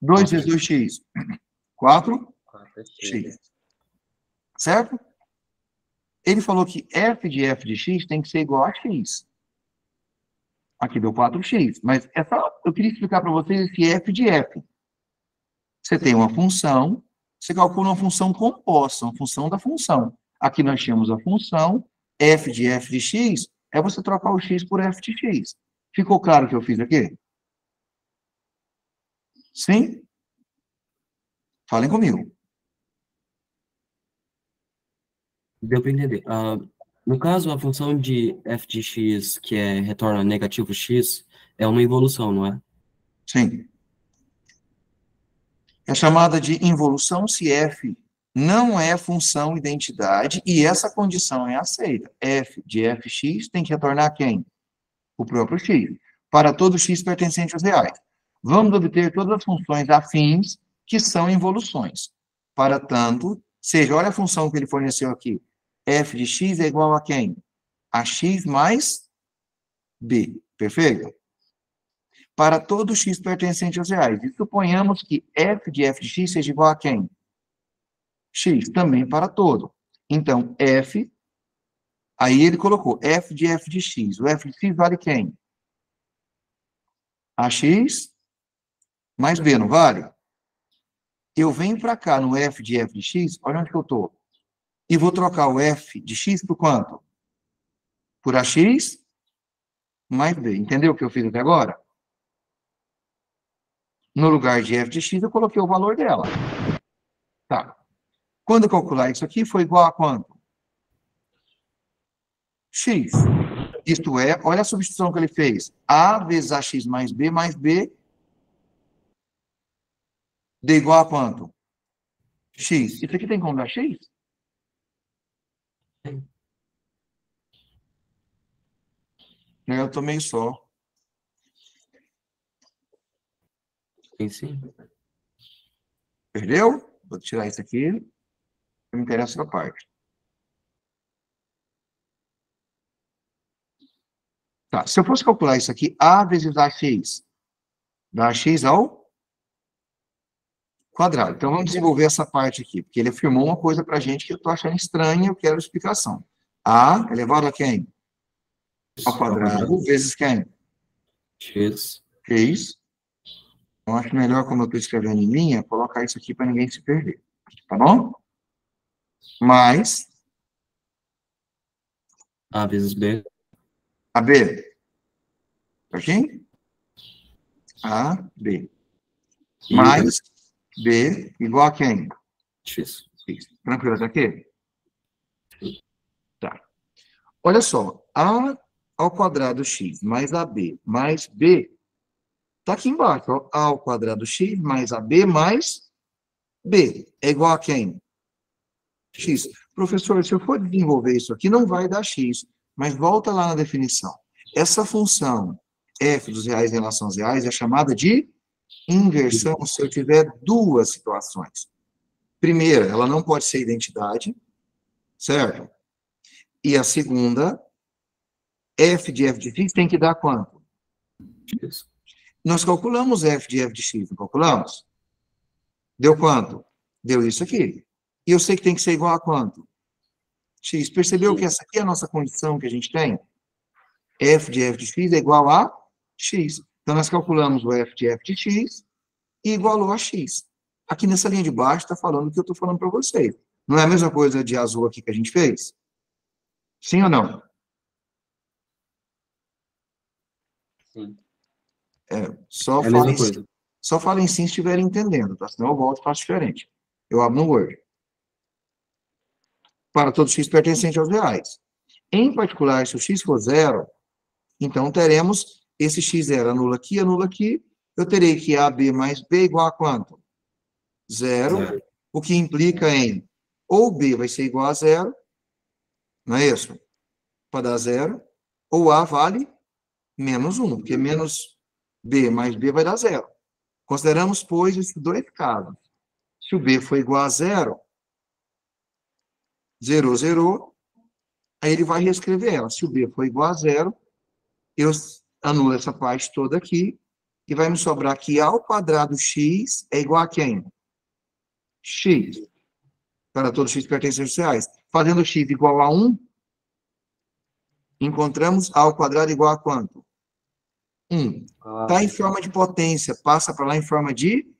2 vezes 2x. 4x. 4x. Certo? Ele falou que f de x tem que ser igual a x. Aqui deu 4x. Mas é só, eu queria explicar para vocês esse f de f. Você tem uma função, você calcula uma função composta, uma função da função. Aqui nós tínhamos a função, f de x, é você trocar o x por f de x. Ficou claro o que eu fiz aqui? Sim? Falem comigo. Deu para entender. No caso, a função de f de x, que retorna negativo x, é uma involução, não é? Sim. É chamada de involução se f não é função identidade e essa condição é aceita. F de fx tem que retornar quem? O próprio x. Para todo x pertencente aos reais. vamos obter todas as funções afins que são involuções. Para tanto, seja, olha a função que ele forneceu aqui. F de x é igual a quem? A x mais b. Perfeito? Para todo x pertencente aos reais. E suponhamos que f de x seja igual a quem? X, também para todo. Então, f, aí ele colocou f de x. O f de x vale quem? Ax mais b, não vale? Eu venho para cá no f de x, olha onde que eu estou. E vou trocar o f de x por quanto? Por ax mais b. Entendeu o que eu fiz até agora? No lugar de f de x, eu coloquei o valor dela. Tá. Quando eu calcular isso aqui, foi igual a quanto? X. Isto é, olha a substituição que ele fez. A vezes ax mais b dê igual a quanto? X. Isso aqui tem como dar x? Eu tomei só. Sim. Perdeu? Vou tirar isso aqui. Não me interessa a parte. Tá, se eu fosse calcular isso aqui, a vezes ax, dá x ao quadrado. Então, vamos desenvolver essa parte aqui, porque ele afirmou uma coisa para a gente que eu estou achando estranha e eu quero explicação. A elevado a quem? Ao quadrado, vezes quem? X. X. Eu acho melhor, como eu estou escrevendo em linha, colocar isso aqui para ninguém se perder. Tá bom? Mais A vezes B. AB. Aqui? A, B. E Mais B igual a quem? X. X. Tranquilo até aqui? Tá. Olha só. A ao quadrado x mais AB mais B está aqui embaixo. Ó. A ao quadrado x mais AB mais B é igual a quem? X. Professor, se eu for desenvolver isso aqui, não vai dar x. Mas volta lá na definição. Essa função f dos reais em relação aos reais é chamada de inversão se eu tiver duas situações. Primeira, ela não pode ser identidade, certo? E a segunda, f de x tem que dar quanto? X. Nós calculamos f de x, não calculamos? Deu quanto? Deu isso aqui. E eu sei que tem que ser igual a quanto? X. Percebeu que essa aqui é a nossa condição que a gente tem? F de x é igual a x. Então, nós calculamos o f de x e igualou a x. Aqui nessa linha de baixo está falando o que eu estou falando para vocês. Não é a mesma coisa de azul aqui que a gente fez? Sim ou não? Sim. Só É a mesma fala coisa. só falem sim se estiverem entendendo, tá? Senão eu volto e faço diferente. Eu abro no Word. Para todo x pertencente aos reais. Em particular, se o x for zero, então teremos esse x0 anula aqui, eu terei que AB mais B igual a quanto? Zero, o que implica em ou B vai ser igual a zero, não é isso? Para dar zero, ou A vale menos 1, porque menos B mais B vai dar zero. Consideramos, pois, esses dois casos. Se o B for igual a zero, zerou, aí ele vai reescrever ela. Se o B for igual a zero, eu anulo essa parte toda aqui, e vai me sobrar que A ao quadrado x é igual a quem? X. Para todo x pertencente aos reais. Fazendo x igual a 1, encontramos A ao quadrado igual a quanto? 1. Está em forma de potência, passa para lá em forma de...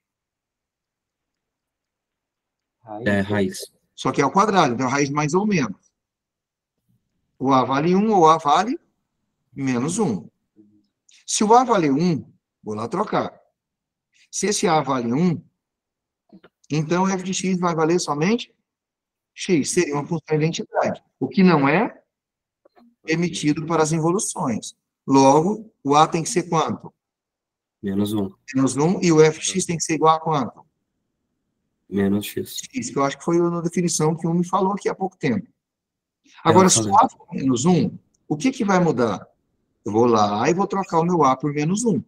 Raiz. Só que é ao quadrado, então raiz mais ou menos. O A vale 1 ou A vale menos 1. Se o A vale 1, vou lá trocar. Se esse A vale 1, então f de x vai valer somente x. Seria uma função de identidade. O que não é emitido para as involuções. Logo, o A tem que ser quanto? Menos 1. Menos 1. E o f de x tem que ser igual a quanto? Menos X. X, que eu acho que foi a definição que um me falou aqui há pouco tempo. Agora, se o A for menos 1, o que, que vai mudar? Eu vou lá e vou trocar o meu A por menos 1.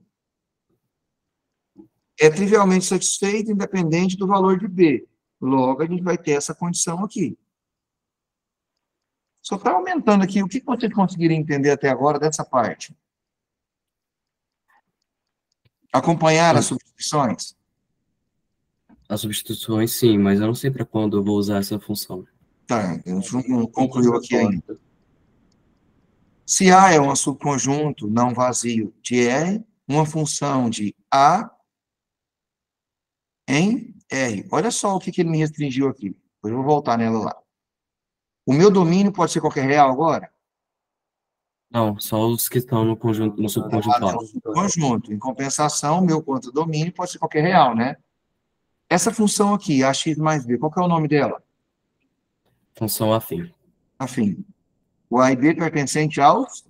é trivialmente satisfeito independente do valor de B. Logo, a gente vai ter essa condição aqui. Só está aumentando aqui. O que vocês conseguiram entender até agora dessa parte? Acompanhar as substituições? As substituições, sim, mas eu não sei para quando eu vou usar essa função. Tá, a gente não concluiu aqui ainda. Se A é um subconjunto não vazio de R, uma função de A em R. Olha só o que ele me restringiu aqui. Depois eu vou voltar nela lá. O meu domínio pode ser qualquer real agora? Não, só os que estão no conjunto, no subconjunto A. Conjunto. Em compensação, meu contradomínio pode ser qualquer real, né? Essa função aqui, AX mais B, qual que é o nome dela? Função afim. Afim. O A e B pertencente aos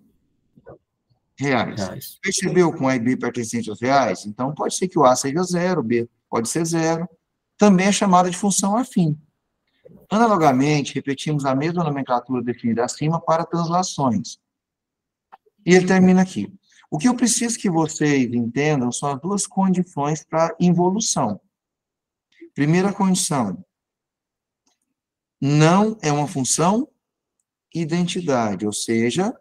reais. Reais. Percebeu com A e B pertencente aos reais? Então, pode ser que o A seja zero, o B pode ser zero. Também é chamada de função afim. Analogamente, repetimos a mesma nomenclatura definida acima para translações. E ele termina aqui. O que eu preciso que vocês entendam são as duas condições para involução. Primeira condição, não é uma função identidade, ou seja,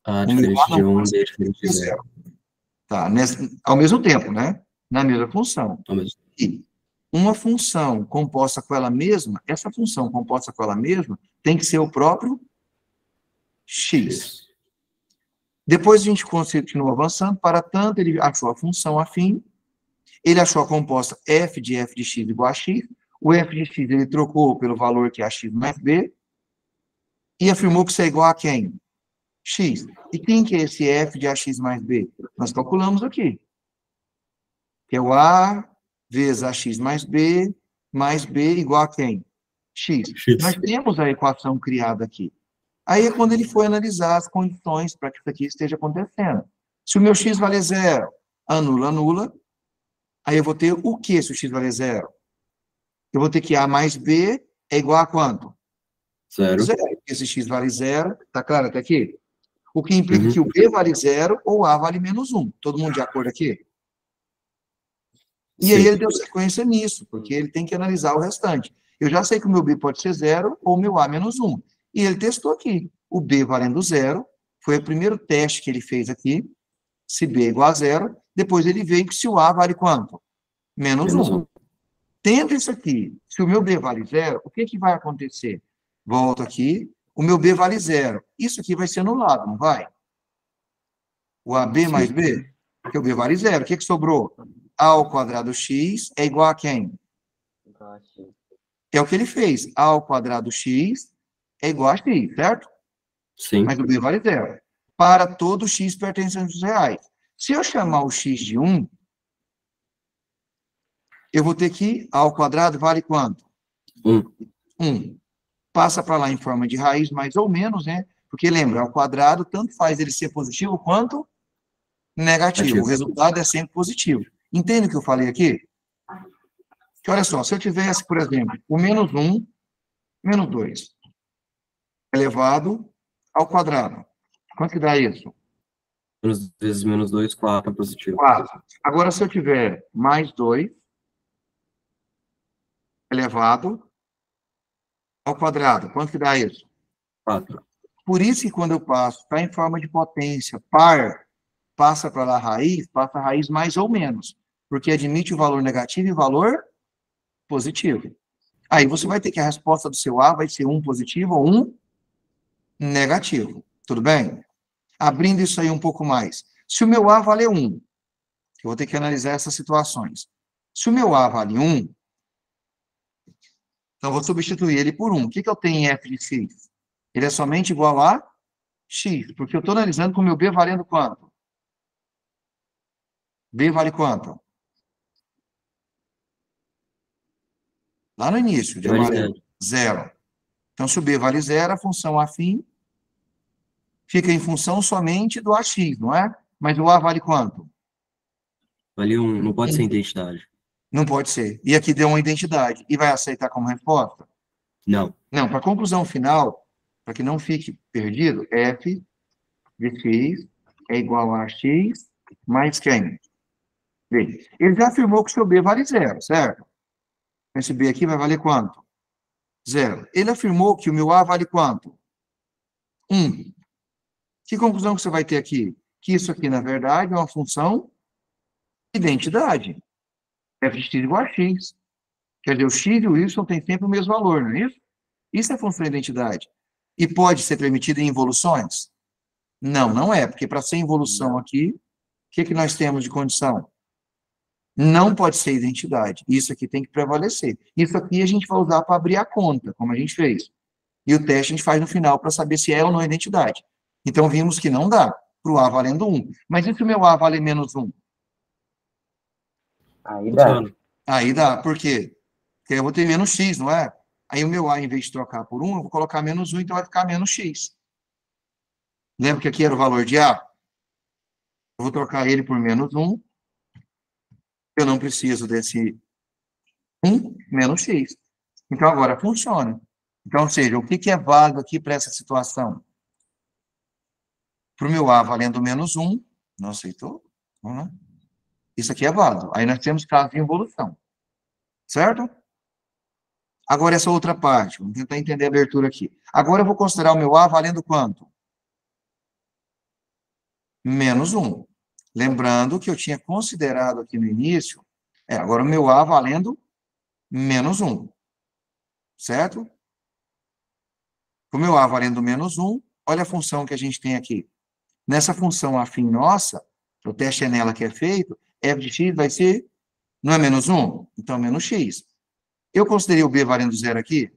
A diferente de 1, B diferente de 0. zero. Tá, ao mesmo tempo, né? Na mesma função. E uma função composta com ela mesma, essa função composta com ela mesma tem que ser o próprio x. Depois a gente continua avançando, para tanto ele achou a função afim, ele achou a composta f de x igual a x, o f de x ele trocou pelo valor que é x mais b, e afirmou que isso é igual a quem? X. E quem que é esse f de ax mais b? Nós calculamos aqui. Que é o a vezes ax mais b igual a quem? X. Nós temos a equação criada aqui. Aí é quando ele foi analisar as condições para que isso aqui esteja acontecendo. Se o meu x vale 0, anula, anula. Aí eu vou ter o que se o x vale 0? Eu vou ter que a mais b é igual a quanto? 0. Esse x vale 0. Tá claro até aqui? O que implica que o b vale 0 ou a vale menos 1. Todo mundo de acordo aqui? E aí ele deu sequência nisso, porque ele tem que analisar o restante. Eu já sei que o meu b pode ser 0 ou o meu a menos 1. E ele testou aqui. O b valendo 0, foi o primeiro teste que ele fez aqui, se b é igual a 0, depois ele veio que se o a vale quanto? Menos 1. Tendo isso aqui, se o meu b vale 0, o que vai acontecer? Volto aqui, o meu b vale 0. Isso aqui vai ser anulado, não vai? O AB mais B, porque o b vale 0. O que sobrou? A ao quadrado x é igual a quem? É o que ele fez. A ao quadrado x é igual a x, certo? Sim. Mas o b vale 0. Para todo x pertencente aos reais. Se eu chamar o x de 1, eu vou ter que a ao quadrado vale quanto? 1. Passa para lá em forma de raiz, mais ou menos, né? Porque lembra, ao quadrado, tanto faz ele ser positivo quanto negativo. O resultado é sempre positivo. Entende o que eu falei aqui? Que olha só, se eu tivesse, por exemplo, o menos 1, menos 2, elevado ao quadrado. Quanto que dá isso? Menos vezes menos 2, 4 positivo. 4. Agora, se eu tiver mais 2, elevado ao quadrado, quanto que dá isso? 4. Por isso que quando eu passo, está em forma de potência par, passa para lá a raiz, passa a raiz mais ou menos, porque admite o valor negativo e o valor positivo. Aí você vai ter que a resposta do seu A vai ser 1 positivo ou 1 negativo. Tudo bem? Abrindo isso aí um pouco mais. Se o meu A vale 1, eu vou ter que analisar essas situações. Se o meu A vale 1, então eu vou substituir ele por 1. O que eu tenho em f de x? Ele é somente igual a x, porque eu estou analisando com o meu b valendo quanto? B vale quanto? Lá no início, já vale 0. Então, se o b vale 0, a função afim fica em função somente do ax, não é? Mas o a vale quanto? Vale 1, não pode ser identidade. Não pode ser. E aqui deu uma identidade. E vai aceitar como resposta? Não. Não, para a conclusão final, para que não fique perdido, f de x é igual a x mais quem? Bem, ele já afirmou que o seu B vale zero, certo? Esse B aqui vai valer quanto? Zero. Ele afirmou que o meu A vale quanto? 1. Que conclusão que você vai ter aqui? Que isso aqui, na verdade, é uma função identidade. F de x igual a x. Quer dizer, o x e o y têm sempre o mesmo valor, não é isso? Isso é função identidade. E pode ser permitido em involuções? Não, não é, porque para ser involução aqui, o que nós temos de condição? Não pode ser identidade. Isso aqui tem que prevalecer. Isso aqui a gente vai usar para abrir a conta, como a gente fez. E o teste a gente faz no final para saber se é ou não identidade. Então, vimos que não dá para o A valendo 1. Mas e se o meu A vale menos 1? Aí dá. Aí dá. Por quê? Porque eu vou ter menos x, não é? Aí o meu A, em vez de trocar por 1, eu vou colocar menos 1, então vai ficar menos x. Lembra que aqui era o valor de A? Eu vou trocar ele por menos 1. Eu não preciso desse 1 menos x. Então, agora funciona. Então, ou seja, o que é válido aqui para essa situação? Para o meu A valendo menos 1, não aceitou? Vamos lá. Isso aqui é válido. Aí nós temos caso de involução. Certo? Agora essa outra parte. Vamos tentar entender a abertura aqui. Agora eu vou considerar o meu A valendo quanto? Menos 1. Lembrando que eu tinha considerado aqui no início, agora o meu A valendo menos 1. Certo? O meu A valendo menos 1, olha a função que a gente tem aqui. Nessa função afim nossa, o teste é nela que é feito, f de x vai ser, não é menos 1? Então, menos x. Eu considerei o b valendo zero aqui?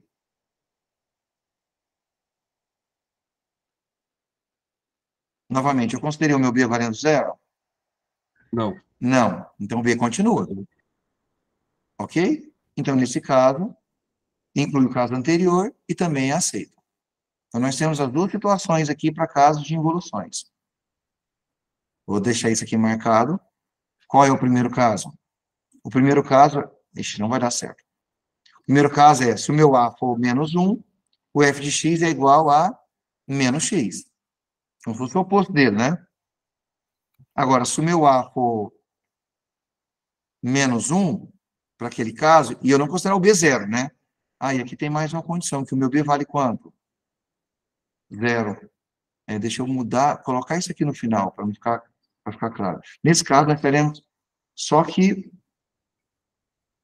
Novamente, eu considerei o meu b valendo zero? Não. Não. Então, o b continua. Ok? Então, nesse caso, inclui o caso anterior e também é aceito. Então, nós temos as duas situações aqui para casos de involuções. Vou deixar isso aqui marcado. Qual é o primeiro caso? O primeiro caso, não vai dar certo. O primeiro caso é, se o meu A for menos 1, o f de x é igual a menos x. Como se fosse o oposto dele, né? Agora, se o meu A for menos 1, para aquele caso, e eu não considerar o B zero, né? Aí, aqui tem mais uma condição, que o meu B vale quanto? Zero. Deixa eu mudar, colocar isso aqui no final, para ficar claro. Nesse caso, nós teremos só que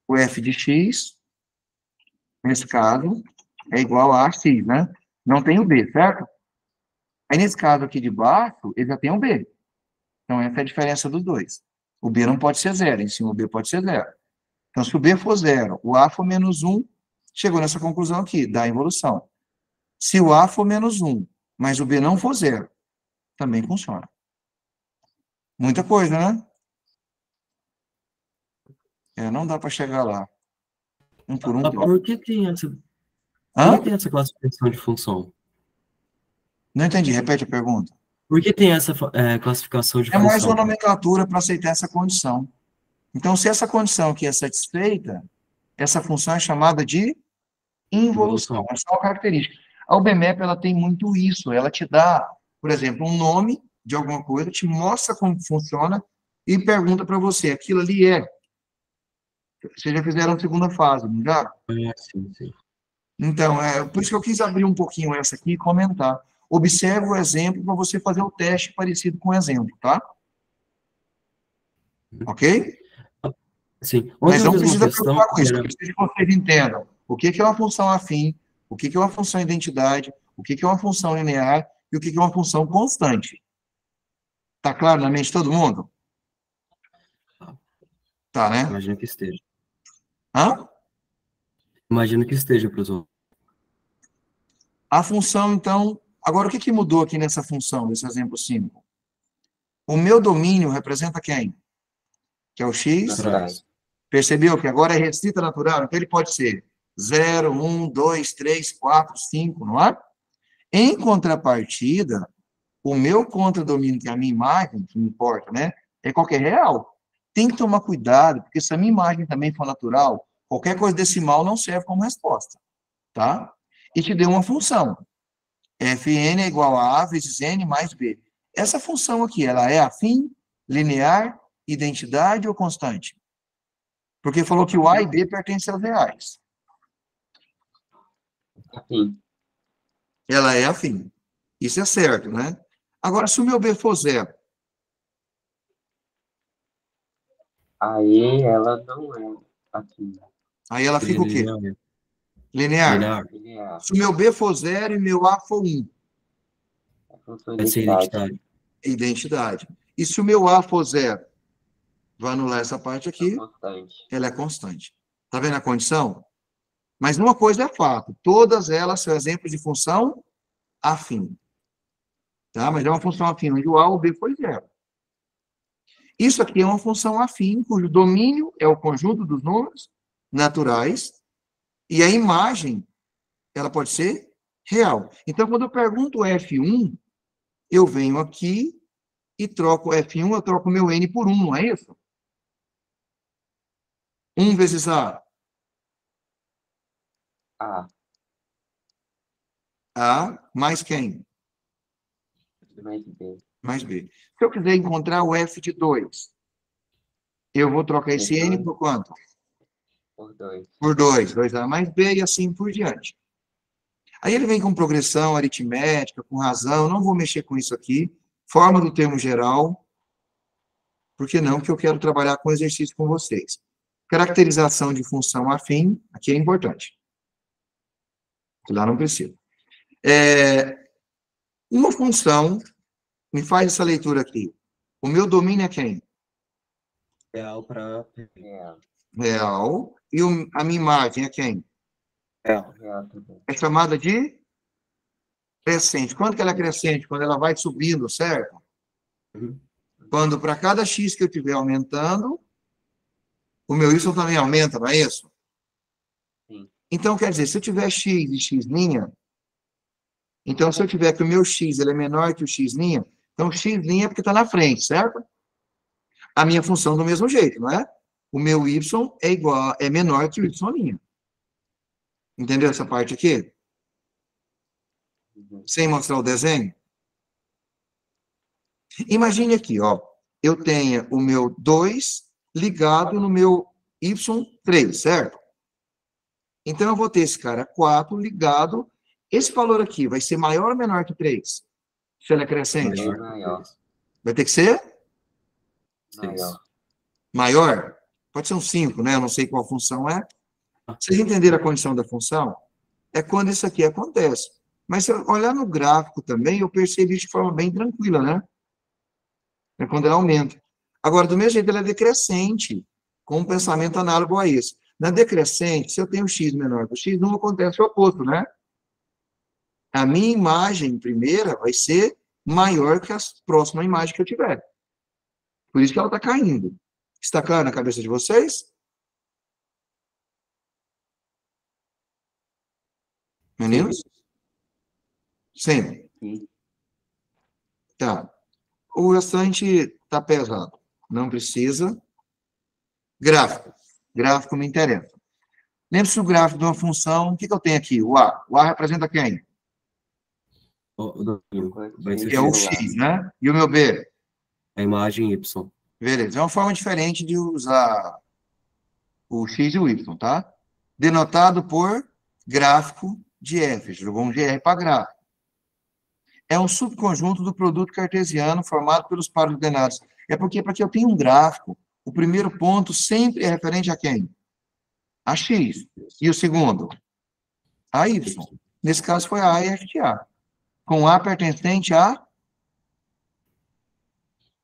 o f de x, nesse caso, é igual a x, né? Não tem o b, certo? Aí, nesse caso aqui de baixo, ele já tem o b. Então, essa é a diferença dos dois. O b não pode ser zero, em cima o b pode ser zero. Então, se o b for zero, o a for menos 1, chegou nessa conclusão aqui, da involução. Se o a for menos 1, mas o b não for zero, também funciona. Muita coisa, né? Não dá para chegar lá. Um por um. Por que tem essa classificação de função? Não entendi, repete a pergunta. Por que tem essa classificação de É função? mais uma nomenclatura para aceitar essa condição. Então, se essa condição aqui é satisfeita, essa função é chamada de involução. É só uma característica. A UBMAP, ela tem muito isso. Ela te dá, por exemplo, um nome de alguma coisa, te mostra como funciona e pergunta para você, aquilo ali é. Vocês já fizeram a segunda fase, não já? Sim, sim. Então, por isso que eu quis abrir um pouquinho essa aqui e comentar. Observe o exemplo para você fazer o teste parecido com o exemplo, tá? Ok? Sim. Mas não precisa preocupar com isso, eu preciso que vocês entendam o que é uma função afim, o que é uma função identidade, o que é uma função linear e o que é uma função constante. Tá claro na mente de todo mundo? Tá, né? Imagino que esteja. Hã? Imagino que esteja, professor. A função, então... Agora, o que mudou aqui nessa função, nesse exemplo 5? O meu domínio representa quem? Que é o x. Naturais. Percebeu que agora é restrita natural? Então, ele pode ser 0, 1, 2, 3, 4, 5, não é? Em contrapartida, o meu contradomínio, que é a minha imagem, que me importa, né? É qualquer real. Tem que tomar cuidado, porque se a minha imagem também for natural, qualquer coisa decimal não serve como resposta, tá? E te deu uma função. Fn é igual a A vezes N mais B. Essa função aqui, ela é afim, linear identidade ou constante? Porque falou que o A e B pertencem aos reais. Afim. Ela é afim. Isso é certo, né? Agora, se o meu B for 0, Aí ela não é afim. aí ela fica o quê? Linear. Linear. Linear. Linear. Se o meu B for 0 e meu A for 1, É função Vai ser identidade. identidade. identidade. E se o meu A for 0, vai anular essa parte É aqui, constante. ela é constante. Tá vendo a condição? Mas uma coisa é fato, todas elas são exemplos de função afim. Tá? Mas é uma função afim onde o A ou o B foi 0. Isso aqui é uma função afim, cujo domínio é o conjunto dos números naturais, e a imagem, ela pode ser real. Então, quando eu pergunto F1, eu venho aqui e troco F1, eu troco meu N por 1, não é isso? 1 vezes A. A. A mais quem? Mais B. Mais B. Se eu quiser encontrar o F de 2, eu vou trocar esse N por quanto? Por 2. Por 2. 2A mais B e assim por diante. Aí ele vem com progressão aritmética, com razão, não vou mexer com isso aqui. Forma do termo geral. Por que não? Porque eu quero trabalhar com exercício com vocês. Caracterização de função afim, aqui é importante. Lá não precisa. Uma função, me faz essa leitura aqui. O meu domínio é quem? Real para Real. Real. E a minha imagem é quem? real. Real também. É chamada de crescente. Quando que ela é crescente? Quando ela vai subindo, certo? Uhum. Quando para cada x que eu estiver aumentando, o meu y também aumenta, não é isso? Sim. Então, quer dizer, se eu tiver x e x', então se eu tiver que o meu x ele é menor que o x', então x' é porque está na frente, certo? A minha função do mesmo jeito, não é? O meu y é menor que o y'. Entendeu essa parte aqui? Uhum. Sem mostrar o desenho? Imagine aqui, ó. Eu tenho o meu 2 ligado no meu y3, certo? Então, eu vou ter esse cara 4 ligado. Esse valor aqui vai ser maior ou menor que 3? Se ele é crescente? Maior. Maior. Vai ter que ser Maior. maior? Pode ser um 5, né? Eu não sei qual função é. Vocês entenderam a condição da função? É quando isso aqui acontece. Mas se eu olhar no gráfico também, eu percebi de forma bem tranquila, né? É quando ela aumenta. Agora, do mesmo jeito, ela é decrescente, com um pensamento análogo a isso. Na decrescente, se eu tenho x menor que o x, não acontece o oposto, né? A minha imagem primeira vai ser maior que a próxima imagem que eu tiver. Por isso que ela está caindo. Está claro na cabeça de vocês? Meninos? Sim. Sim. Tá. O restante está pesado. Não precisa. Gráfico. Gráfico me interessa. Lembre-se do gráfico de uma função. O que eu tenho aqui? O A. O A representa quem? O domínio vai ser Que é o x. X, né? E o meu B? A imagem y. Beleza. É uma forma diferente de usar o X e o Y, tá? Denotado por gráfico de F. Jogou um GR para gráfico. É um subconjunto do produto cartesiano formado pelos pares ordenados. É porque, para que eu tenha um gráfico, o primeiro ponto sempre é referente a quem? A X. E o segundo? A Y. Nesse caso foi a A e F de A. Com A pertencente a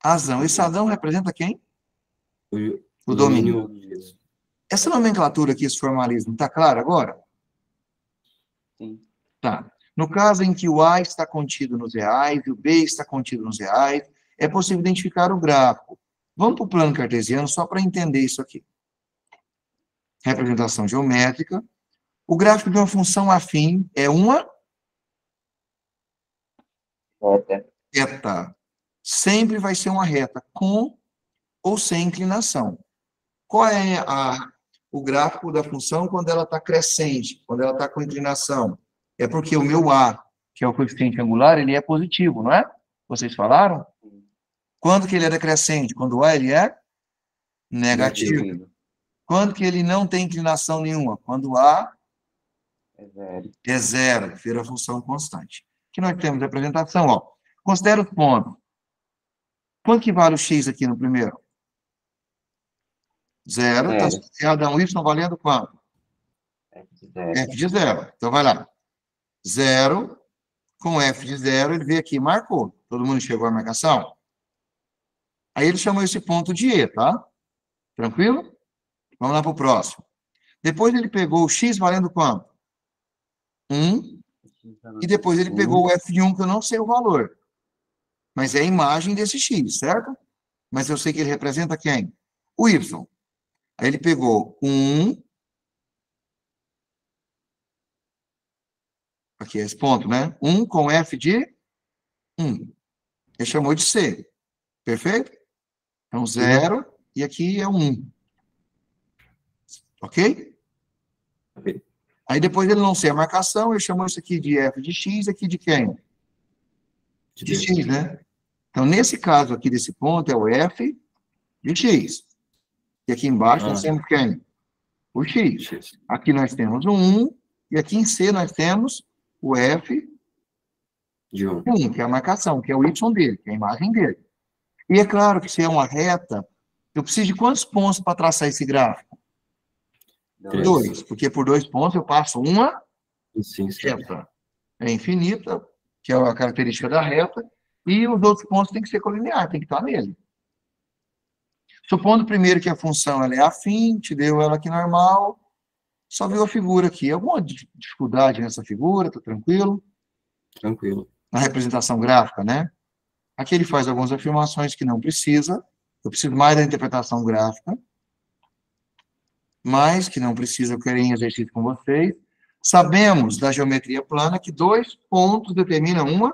Azão. Esse Azão representa quem? O domínio. Essa nomenclatura aqui, esse formalismo, está claro agora? Sim. Tá. No caso em que o A está contido nos reais e o B está contido nos reais, é possível identificar o gráfico. Vamos para o plano cartesiano só para entender isso aqui. Representação geométrica. O gráfico de uma função afim é uma reta. Sempre vai ser uma reta, com ou sem inclinação. Qual é o gráfico da função quando ela está crescente, quando ela está com inclinação? É porque o meu A, que é o coeficiente angular, ele é positivo, não é? Vocês falaram? Quando que ele é decrescente? Quando o A ele é negativo. Quando que ele não tem inclinação nenhuma? Quando A É zero. é zero, vira função constante. Aqui nós temos a representação, ó. Considera os pontos. Quanto que vale o x aqui no primeiro? Zero. Está Zero. associado a um y valendo quanto? F de zero. F de zero. Então, vai lá. Zero, com F de zero, ele veio aqui e marcou. Todo mundo chegou à marcação? Aí ele chamou esse ponto de E, tá? Tranquilo? Vamos lá para o próximo. Depois ele pegou o x valendo quanto? 1. E depois ele pegou o F1, que eu não sei o valor. Mas é a imagem desse x, certo? Mas eu sei que ele representa quem? O y. Aí ele pegou 1. Aqui é esse ponto, né? 1 com F de 1. Ele chamou de C. Perfeito? Então, 0. E aqui é 1. Ok? Ok. Aí depois ele não sei a marcação, ele chamou isso aqui de F de X, aqui de quem? De X, né? Então, nesse caso aqui desse ponto, é o F de X. E aqui embaixo nós temos quem? O X. X. Aqui nós temos o 1, e aqui em C nós temos o F De 1. de 1, que é a marcação, que é o Y dele, que é a imagem dele. E é claro que se é uma reta, eu preciso de quantos pontos para traçar esse gráfico? 2, porque por 2 pontos eu passo uma Sim, sim. reta. É infinita, que é a característica da reta, e os outros pontos têm que ser colineares, tem que estar nele. Supondo primeiro que a função ela é afim, te deu ela aqui normal, só viu a figura aqui. Alguma dificuldade nessa figura? Tá tranquilo? Tranquilo. Na representação gráfica, né? Aqui ele faz algumas afirmações que não precisa. Eu preciso mais da interpretação gráfica. Mas que não precisa, eu quero em exercício com vocês. Sabemos da geometria plana que 2 pontos determinam uma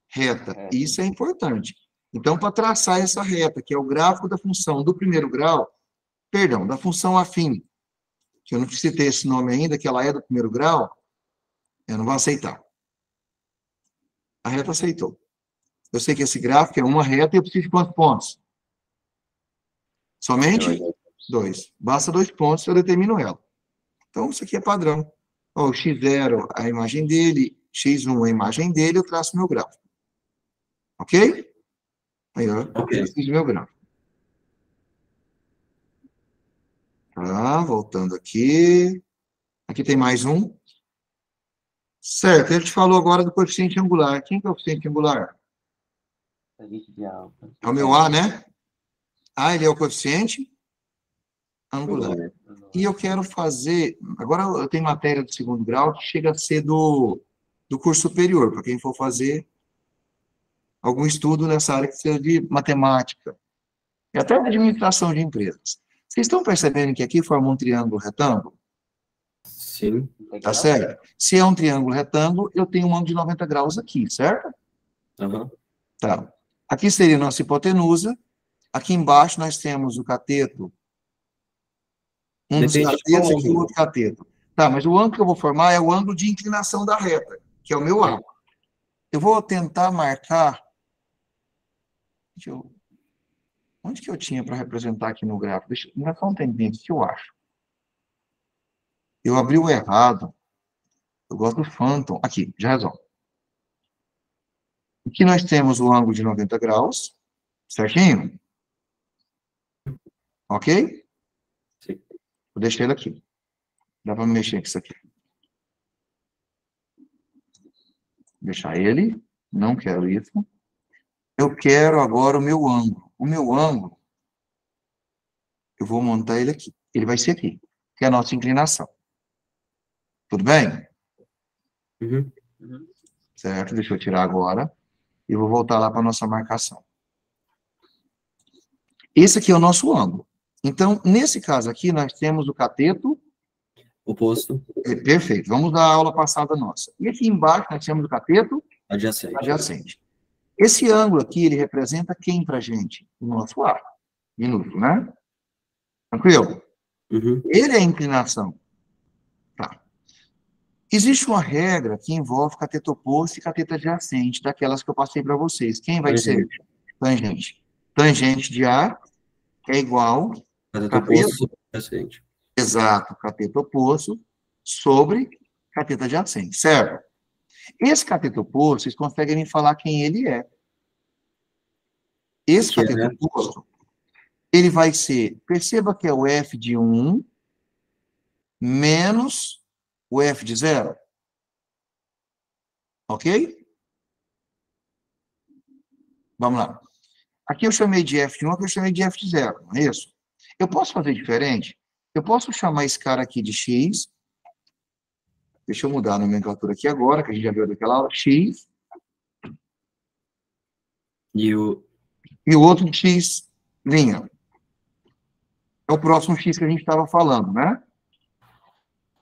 reta. Isso é importante. Então, para traçar essa reta, que é o gráfico da função do primeiro grau, perdão, da função afim, que eu não citei esse nome ainda, que ela é do primeiro grau, eu não vou aceitar. A reta aceitou. Eu sei que esse gráfico é uma reta e eu preciso de quantos pontos? Somente 2. Basta 2 pontos, eu determino ela. Então, isso aqui é padrão. Ó, o x0, a imagem dele, x1, a imagem dele, eu traço meu gráfico. Ok? Aí, ó, eu fiz meu gráfico. Tá, voltando aqui. Aqui tem mais um. Certo, ele te falou agora do coeficiente angular. Quem que é o coeficiente angular? É o meu A, né? A, ele é o coeficiente angular. E eu quero fazer... Agora eu tenho matéria do segundo grau que chega a ser do curso superior, para quem for fazer algum estudo nessa área que seja de matemática. E até de administração de empresas. Vocês estão percebendo que aqui forma um triângulo retângulo? Sim. Tá certo? Se é um triângulo retângulo, eu tenho um ângulo de 90 graus aqui, certo? Uhum. Tá. Aqui seria a nossa hipotenusa. Aqui embaixo nós temos o cateto. Um dos Depende de catetos qual aqui, o ângulo. outro cateto. Tá, mas o ângulo que eu vou formar é o ângulo de inclinação da reta, que é o meu A. Eu vou tentar marcar... Onde que eu tinha para representar aqui no gráfico? Deixa só um tempinho, o que eu acho? Eu abri o errado. Eu gosto do Phantom. Aqui, já resolve. Aqui nós temos o ângulo de 90 graus, certinho? Ok? Sim. Vou deixar ele aqui. Dá para mexer com isso aqui. Deixar ele. Não quero isso. Eu quero agora o meu ângulo. O meu ângulo, eu vou montar ele aqui. Ele vai ser aqui, que é a nossa inclinação. Tudo bem? Uhum. Certo? Deixa eu tirar agora. E vou voltar lá para a nossa marcação. Esse aqui é o nosso ângulo. Então, nesse caso aqui, nós temos o cateto... Oposto. Perfeito. Vamos da aula passada nossa. E aqui embaixo nós temos o cateto Adjacente. adjacente. Esse ângulo aqui, ele representa quem para a gente? O nosso A. Minúsculo, né? Tranquilo? Uhum. Ele é a inclinação. Tá. Existe uma regra que envolve cateto oposto e cateto adjacente, daquelas que eu passei para vocês. Quem vai ser? Tangente. Tangente de A é igual Cateto oposto sobre adjacente. Exato, cateto oposto sobre cateto adjacente, certo? Esse cateto oposto, vocês conseguem me falar quem ele é. Esse Que é- cateto oposto, ele vai ser, perceba que é o F de 1 menos o F de 0. Ok? Vamos lá. Aqui eu chamei de F de 1, aqui eu chamei de F de 0, não é isso? Eu posso fazer diferente? Eu posso chamar esse cara aqui de X. Deixa eu mudar a nomenclatura aqui agora, que a gente já viu daquela aula. X. E o E o outro de X'. É o próximo X que a gente estava falando, né?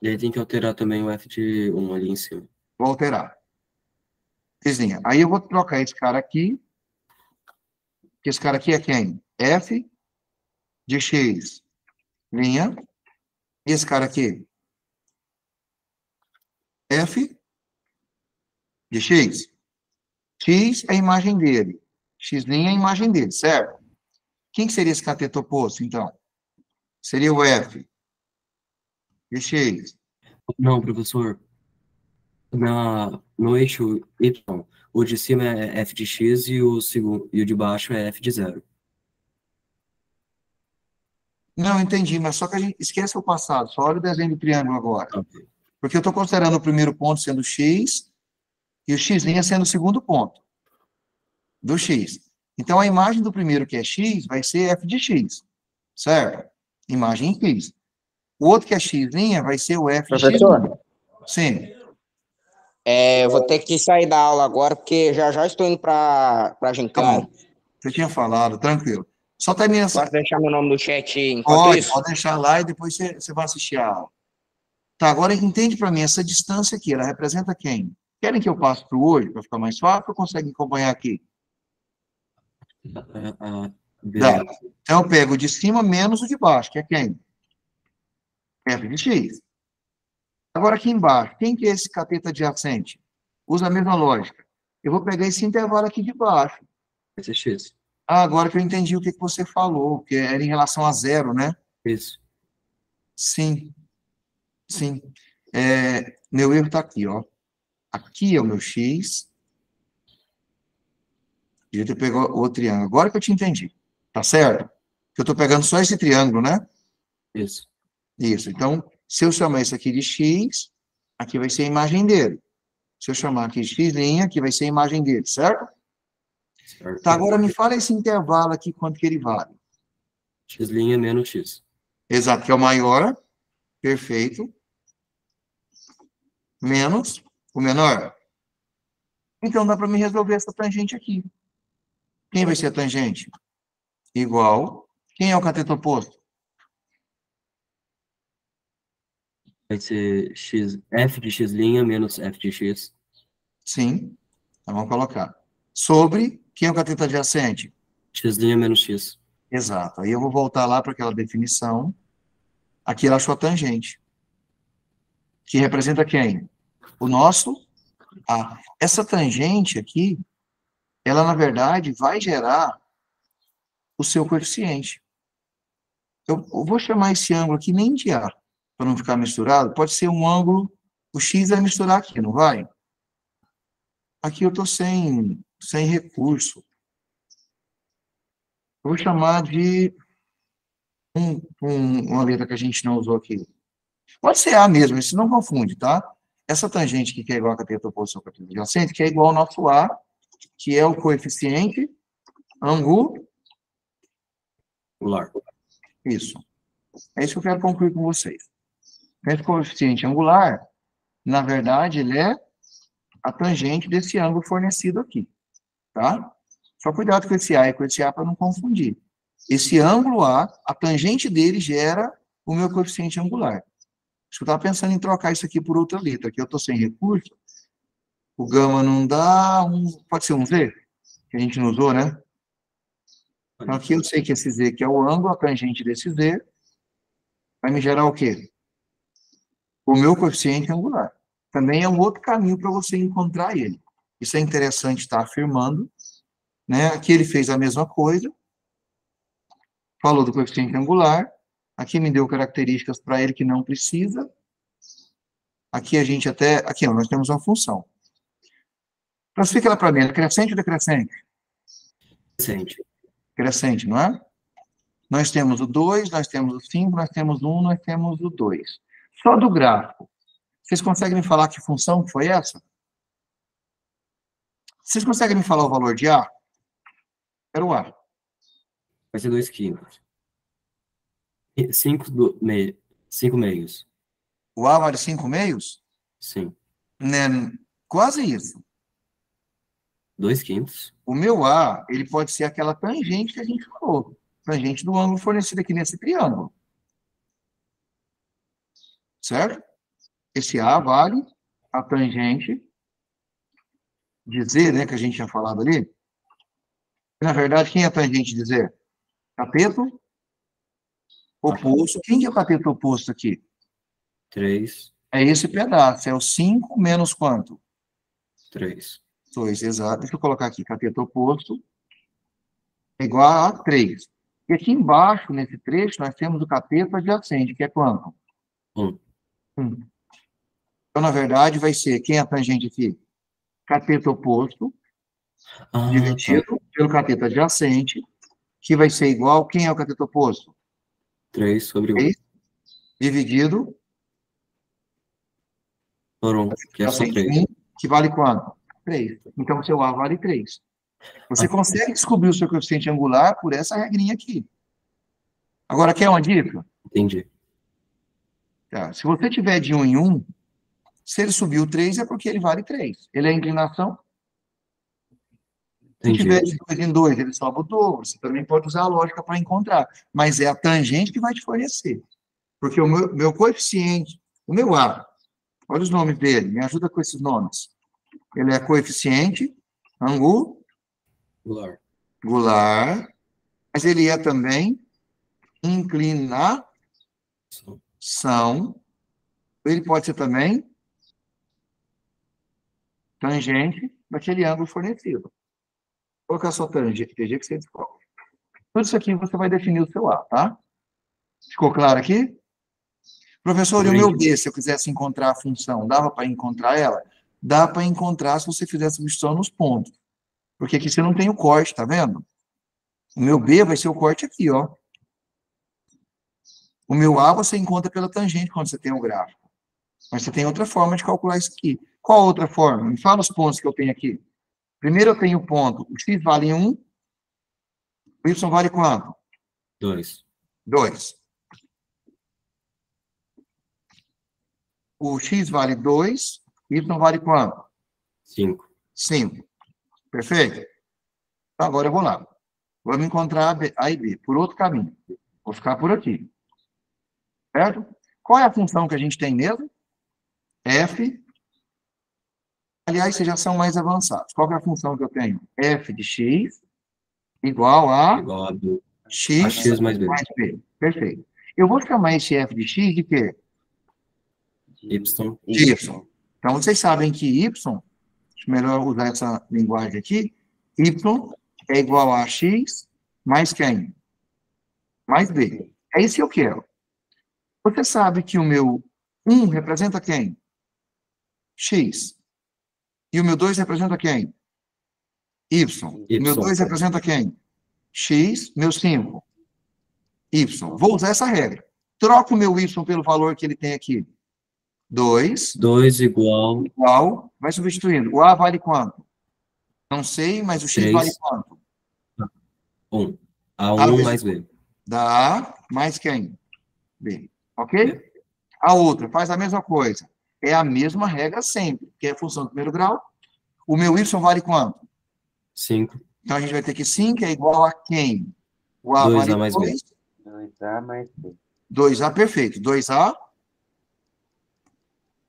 e aí tem que alterar também o F de 1 ali em cima. Vou alterar. X'linha. Aí eu vou trocar esse cara aqui. Que esse cara aqui é quem? F de X'. E esse cara aqui? F de X. X é a imagem dele. X' é a imagem dele, certo? Quem que seria esse cateto oposto, então? Seria o F de X. Não, professor. No eixo Y, o de cima é F de X e o de baixo é F de 0. Não, entendi, mas só que a gente esquece o passado, só olha o desenho do triângulo agora. Ok. Porque eu estou considerando o primeiro ponto sendo X e o X' sendo o segundo ponto do X. Então, a imagem do primeiro, que é X, vai ser F de X, certo? Imagem em X. O outro, que é X', vai ser o F de X'. Professor, Sim. eu vou ter que sair da aula agora, porque já estou indo para Tá gincana. bom. Você tinha falado, tranquilo. Só termina essa. Posso deixar meu nome no chat enquanto Pode isso? deixar lá e depois você vai assistir a aula. Tá, agora entende para mim, essa distância aqui, ela representa quem? Querem que eu passe para o hoje, para ficar mais fácil, ou conseguem acompanhar aqui? Dá. Então, eu pego o de cima menos o de baixo, que é quem? F de X. Agora, aqui embaixo, quem que é esse cateto adjacente? Usa a mesma lógica. Eu vou pegar esse intervalo aqui de baixo. Esse é X. Ah, agora que eu entendi o que você falou, que era em relação a 0, né? Isso. Sim. Sim. Meu erro está aqui, ó. Aqui é o meu X. Devia ter pegado o triângulo. Agora que eu te entendi. Tá certo? Que eu estou pegando só esse triângulo, né? Isso. Isso. Então, se eu chamar isso aqui de X, aqui vai ser a imagem dele. Se eu chamar aqui de X', aqui vai ser a imagem dele, certo? Certo. Tá, agora me fala esse intervalo aqui, quanto que ele vale. X' menos X. Exato, que é o maior. Perfeito. Menos o menor. Então, dá para me resolver essa tangente aqui. Quem vai ser a tangente? Igual. Quem é o cateto oposto? Vai ser X, F de X' menos F de X. Sim. Então, vamos colocar. Sobre. Quem é o cateto adjacente? X' menos X. Exato. Aí eu vou voltar lá para aquela definição. Aqui ela achou a tangente. Que representa quem? O nosso A. Essa tangente aqui, ela, na verdade, vai gerar o seu coeficiente. Eu vou chamar esse ângulo aqui nem de A, para não ficar misturado. Pode ser um ângulo, o X vai misturar aqui, não vai? Aqui eu estou sem recurso. Eu vou chamar de uma letra que a gente não usou aqui. Pode ser A mesmo, isso não confunde, tá? Essa tangente aqui, que é igual a cateto oposto ao cateto adjacente, que é igual ao nosso A, que é o coeficiente angular. Isso. É isso que eu quero concluir com vocês. Esse coeficiente angular, na verdade, ele é a tangente desse ângulo fornecido aqui, tá? Só cuidado com esse A e com esse A para não confundir. Esse ângulo A, a tangente dele gera o meu coeficiente angular. Acho que eu estava pensando em trocar isso aqui por outra letra. Aqui eu estou sem recurso. O gama não dá. Pode ser um Z? Que a gente não usou, né? Então, aqui eu sei que esse Z, que é o ângulo, a tangente desse Z, vai me gerar o quê? O meu coeficiente angular. Também é um outro caminho para você encontrar ele. Isso é interessante estar afirmando. Né? Aqui ele fez a mesma coisa. Falou do coeficiente angular. Aqui me deu características para ele que não precisa. Aqui a gente até... Aqui, ó, nós temos uma função. Classifica ela para mim, é crescente ou decrescente? Crescente. Crescente, não é? Nós temos o 2, nós temos o 5, nós temos o 1, nós temos o 2. Só do gráfico. Vocês conseguem me falar que função que foi essa? Vocês conseguem me falar o valor de A? Era o A. Vai ser 2 quintos. 5 meios. O A vale 5 meios? Sim. Né? Quase isso. 2 quintos. O meu A, ele pode ser aquela tangente que a gente falou. Tangente do ângulo fornecido aqui nesse triângulo. Certo? Esse A vale a tangente de Z, né, que a gente tinha falado ali. Na verdade, quem é a tangente de Z? Cateto oposto. Quem que é o cateto oposto aqui? 3. É esse pedaço. É o 5 menos quanto? 3. 2, exato. Deixa eu colocar aqui. Cateto oposto é igual a 3. E aqui embaixo, nesse trecho, nós temos o cateto adjacente, que é quanto? 1. 1. Então, na verdade, vai ser quem é a tangente aqui? Cateto oposto, Ah, dividido pelo cateto adjacente, que vai ser igual, quem é o cateto oposto? 3 sobre 1. 3, dividido Por 1, que é só adjacente 3. 1, que vale quanto? 3. Então, o seu A vale 3. Você consegue descobrir o seu coeficiente angular por essa regrinha aqui. Agora, quer uma dica? Entendi. Tá. Se você tiver de 1 em 1, se ele subiu 3, é porque ele vale 3. Ele é a inclinação. Se Entendi. tiver de 2 em 2, ele sobe o dobro. Você também pode usar a lógica para encontrar. Mas é a tangente que vai te fornecer. Porque o meu coeficiente, o meu A, olha os nomes dele, me ajuda com esses nomes. Ele é coeficiente Angular. angular, mas ele é também inclinação. Ele pode ser também tangente daquele ângulo fornecido. Vou colocar só tangente, que você descobre. Tudo isso aqui você vai definir o seu A, tá? Ficou claro aqui? Professor, e o meu B, se eu quisesse encontrar a função, dava para encontrar ela? Dá para encontrar se você fizer a substituição nos pontos. Porque aqui você não tem o corte, tá vendo? O meu B vai ser o corte aqui, ó. O meu A você encontra pela tangente quando você tem o gráfico. Mas você tem outra forma de calcular isso aqui. Qual a outra forma? Me fala os pontos que eu tenho aqui. Primeiro eu tenho o ponto, o x vale 1, o y vale quanto? 2. 2. O x vale 2, o y vale quanto? 5. 5. Perfeito? Então, agora eu vou lá. Vamos encontrar A e B por outro caminho. Vou ficar por aqui. Certo? Qual é a função que a gente tem mesmo? F. Aliás, vocês já são mais avançados. Qual que é a função que eu tenho? F de x igual a Igual a B. x, A x mais B. B. Perfeito. Eu vou chamar esse F de x de quê? Y. De y. Então, vocês sabem que y, acho melhor usar essa linguagem aqui, y é igual a x mais quem? Mais b. É isso que eu quero. Você sabe que o meu 1 representa quem? X. E o meu 2 representa quem? Y. O meu 2 representa quem? X, meu 5. Y. Vou usar essa regra. Troco o meu Y pelo valor que ele tem aqui. 2. 2 igual. Igual. Vai substituindo. O A vale quanto? Não sei, mas o X 3. vale quanto? 1. A1 mais B. Da A mais quem? B. Ok? A outra faz a mesma coisa. É a mesma regra sempre, que é a função do primeiro grau. O meu Y vale quanto? 5. Então, a gente vai ter que 5 é igual a quem? O A 2A vale mais 2. 2A mais B. 2A, perfeito. 2A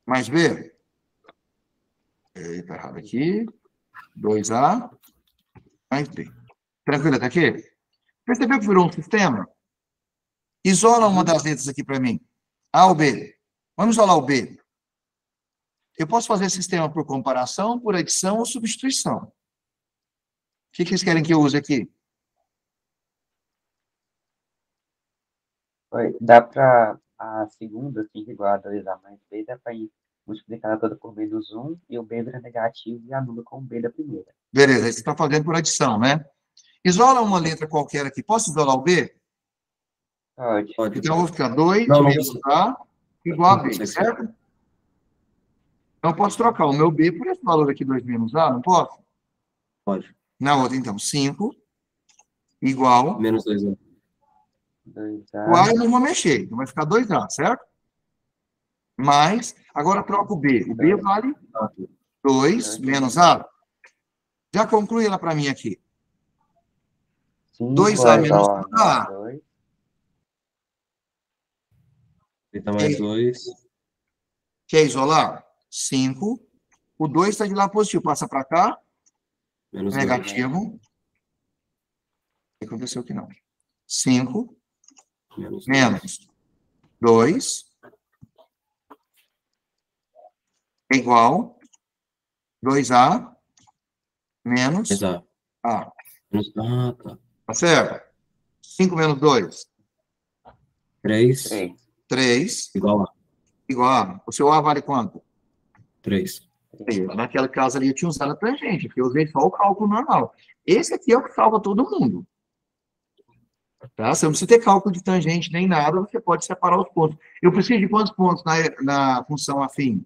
mais B. Está errado aqui. 2A mais B. Tranquilo até aqui? Percebeu que virou um sistema? Isola uma das letras aqui para mim. A ou B? Vamos isolar o B. Eu posso fazer sistema por comparação, por adição ou substituição. O que vocês querem que eu use aqui? Dá para a segunda, assim, igual a 2A mais B, dá para ir multiplicar ela toda por -1 e o B vira negativo e anula com o B da primeira. Beleza, aí você está fazendo por adição, né? Isola uma letra qualquer aqui. Posso isolar o B? Pode. Pode. Então, eu vou ficar 2 Não, não menos consigo. A igual a Não B, consegue. certo? Então, eu posso trocar o meu B por esse valor aqui, 2 menos A, não posso? Pode. Na outra, então, 5 igual. Menos 2A. 2A. O A eu não vou mexer, então vai ficar 2A, certo? Mas, agora troca o B. O B vale 2 menos A. Já conclui ela para mim aqui. 2A menos A. 2. Então, mais 2. Quer isolar? 5. O 2 está de lá positivo. Passa para cá. Menos 2. Negativo. O que aconteceu aqui não? 5 Menos 2. menos 2 é igual 2A menos Exato. A. Ah, tá. Tá certo? 5 menos 2. 3. 3 Igual a igual A. O seu A vale quanto? 3. Naquele caso ali eu tinha usado a tangente, porque eu usei só o cálculo normal. Esse aqui é o que salva todo mundo. Tá? Você não precisa ter cálculo de tangente nem nada, você pode separar os pontos. Eu preciso de quantos pontos na função afim?